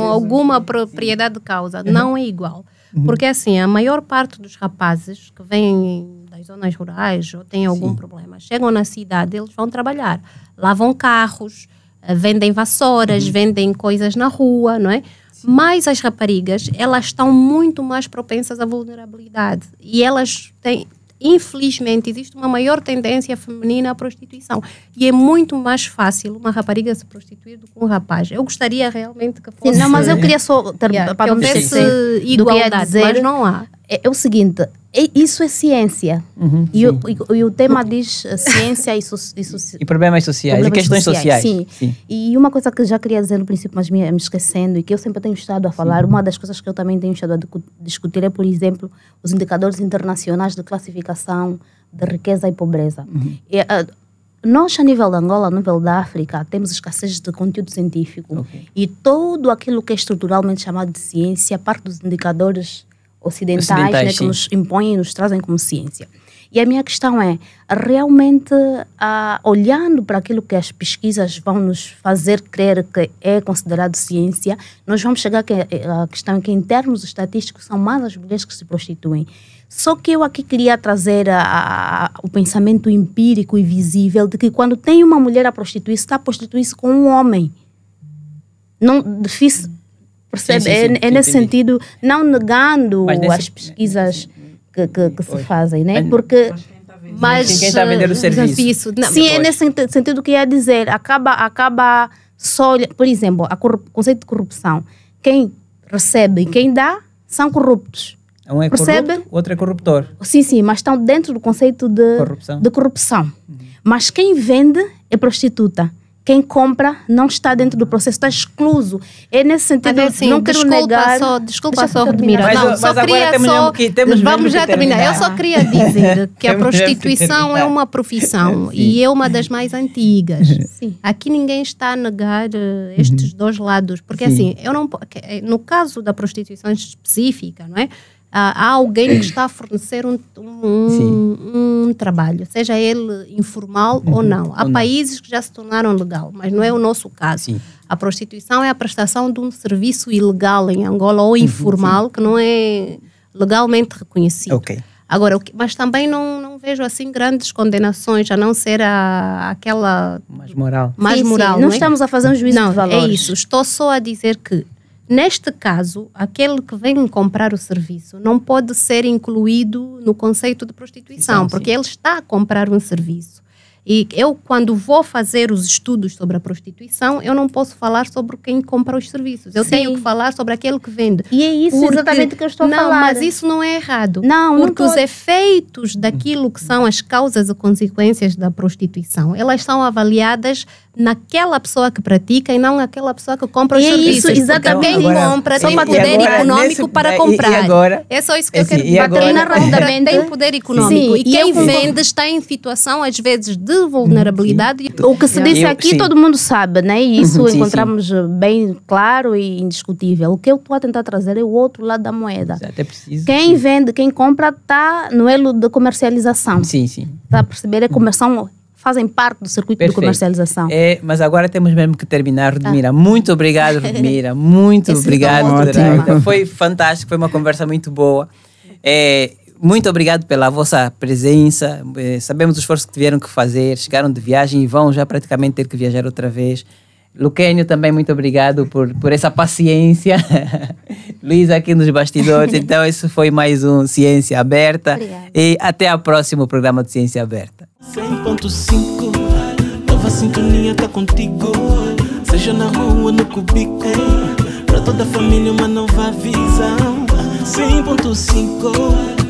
alguma propriedade de causa, não é igual. Porque assim, a maior parte dos rapazes que vêm das zonas rurais ou têm algum problema, chegam na cidade, eles vão trabalhar, lavam carros, vendem vassouras, vendem coisas na rua, não é? Mas as raparigas, elas estão muito mais propensas à vulnerabilidade e elas têm, infelizmente, existe uma maior tendência feminina à prostituição e é muito mais fácil uma rapariga se prostituir do que um rapaz. Eu gostaria realmente que fosse... Sim, não, mas eu queria só... para não ter igualdade, mas não há. É o seguinte, isso é ciência. E o tema diz ciência e problemas sociais, e questões sociais. Sim. E uma coisa que eu já queria dizer no princípio, mas me esquecendo, e que eu sempre tenho estado a falar, uma das coisas que eu também tenho estado a discutir é, por exemplo, os indicadores internacionais de classificação de riqueza e pobreza. Nós, a nível da Angola, a nível da África, temos escassez de conteúdo científico. E todo aquilo que é estruturalmente chamado de ciência, parte dos indicadores ocidentais, né, que nos impõem e nos trazem como ciência. E a minha questão é, realmente, olhando para aquilo que as pesquisas vão nos fazer crer que é considerado ciência, nós vamos chegar à questão que, em termos estatísticos, são mais as mulheres que se prostituem. Só que eu aqui queria trazer o pensamento empírico e visível de que quando tem uma mulher a prostituir-se, está a prostituir-se com um homem. Não, difícil... Percebe? É nesse sentido, não negando as pesquisas que se fazem, né? Porque... Mas quem está a vender o serviço. Sim, é nesse sentido que eu ia dizer. Acaba só... Por exemplo, o conceito de corrupção. Quem recebe e quem dá são corruptos. Um é corrupto, outro é corruptor. Sim, mas estão dentro do conceito de corrupção. Mas quem vende é prostituta. Quem compra não está dentro do processo, está excluso. É nesse sentido, assim, não quero negar... Desculpa só, Rodmira. Vamos já terminar. Eu só queria dizer que a prostituição é uma profissão e é uma das mais antigas. Aqui ninguém está a negar estes dois lados, porque assim, no caso da prostituição específica, não é? Há alguém que está a fornecer um trabalho, seja ele informal ou não. Há países que já se tornaram legal, mas não é o nosso caso. A prostituição é a prestação de um serviço ilegal em Angola ou informal que não é legalmente reconhecido. Agora, mas também não vejo assim grandes condenações, a não ser aquela mais moral. Não estamos a fazer um juízo de valores. É isso. Estou só a dizer que neste caso, aquele que vem comprar o serviço não pode ser incluído no conceito de prostituição, porque ele está a comprar um serviço. E eu, quando vou fazer os estudos sobre a prostituição, eu não posso falar sobre quem compra os serviços. Eu tenho que falar sobre aquele que vende. E é isso exatamente que eu estou a falar. Não, mas isso não é errado. Porque os efeitos daquilo que são as causas e consequências da prostituição, elas são avaliadas naquela pessoa que pratica e não naquela pessoa que compra os serviços. Isso, exatamente. Quem compra tem poder econômico para comprar. Agora, é só isso que eu quero bater na rapidamente. Tem poder econômico. E quem vende está em situação, às vezes, de vulnerabilidade. O que se disse aqui, todo mundo sabe, né? E isso encontramos bem claro e indiscutível. O que eu estou a tentar trazer é o outro lado da moeda. Até preciso. Quem vende, quem compra, está no elo de comercialização. Sim. Está a perceber? Fazem parte do circuito de comercialização. Mas agora temos mesmo que terminar, Rudmira. Muito obrigado, Rudmira. Muito obrigado. Foi fantástico, foi uma conversa muito boa. Muito obrigado pela vossa presença. Sabemos o esforço que tiveram que fazer, chegaram de viagem e vão já praticamente ter que viajar outra vez. Luquênio também, muito obrigado por essa paciência. Luís aqui nos bastidores. Então, isso foi mais um Ciência Aberta. Obrigada. E até o próximo programa de Ciência Aberta. 100.5, nova sintonia tá contigo. Seja na rua, no cubico, para toda a família uma nova visão. 100.5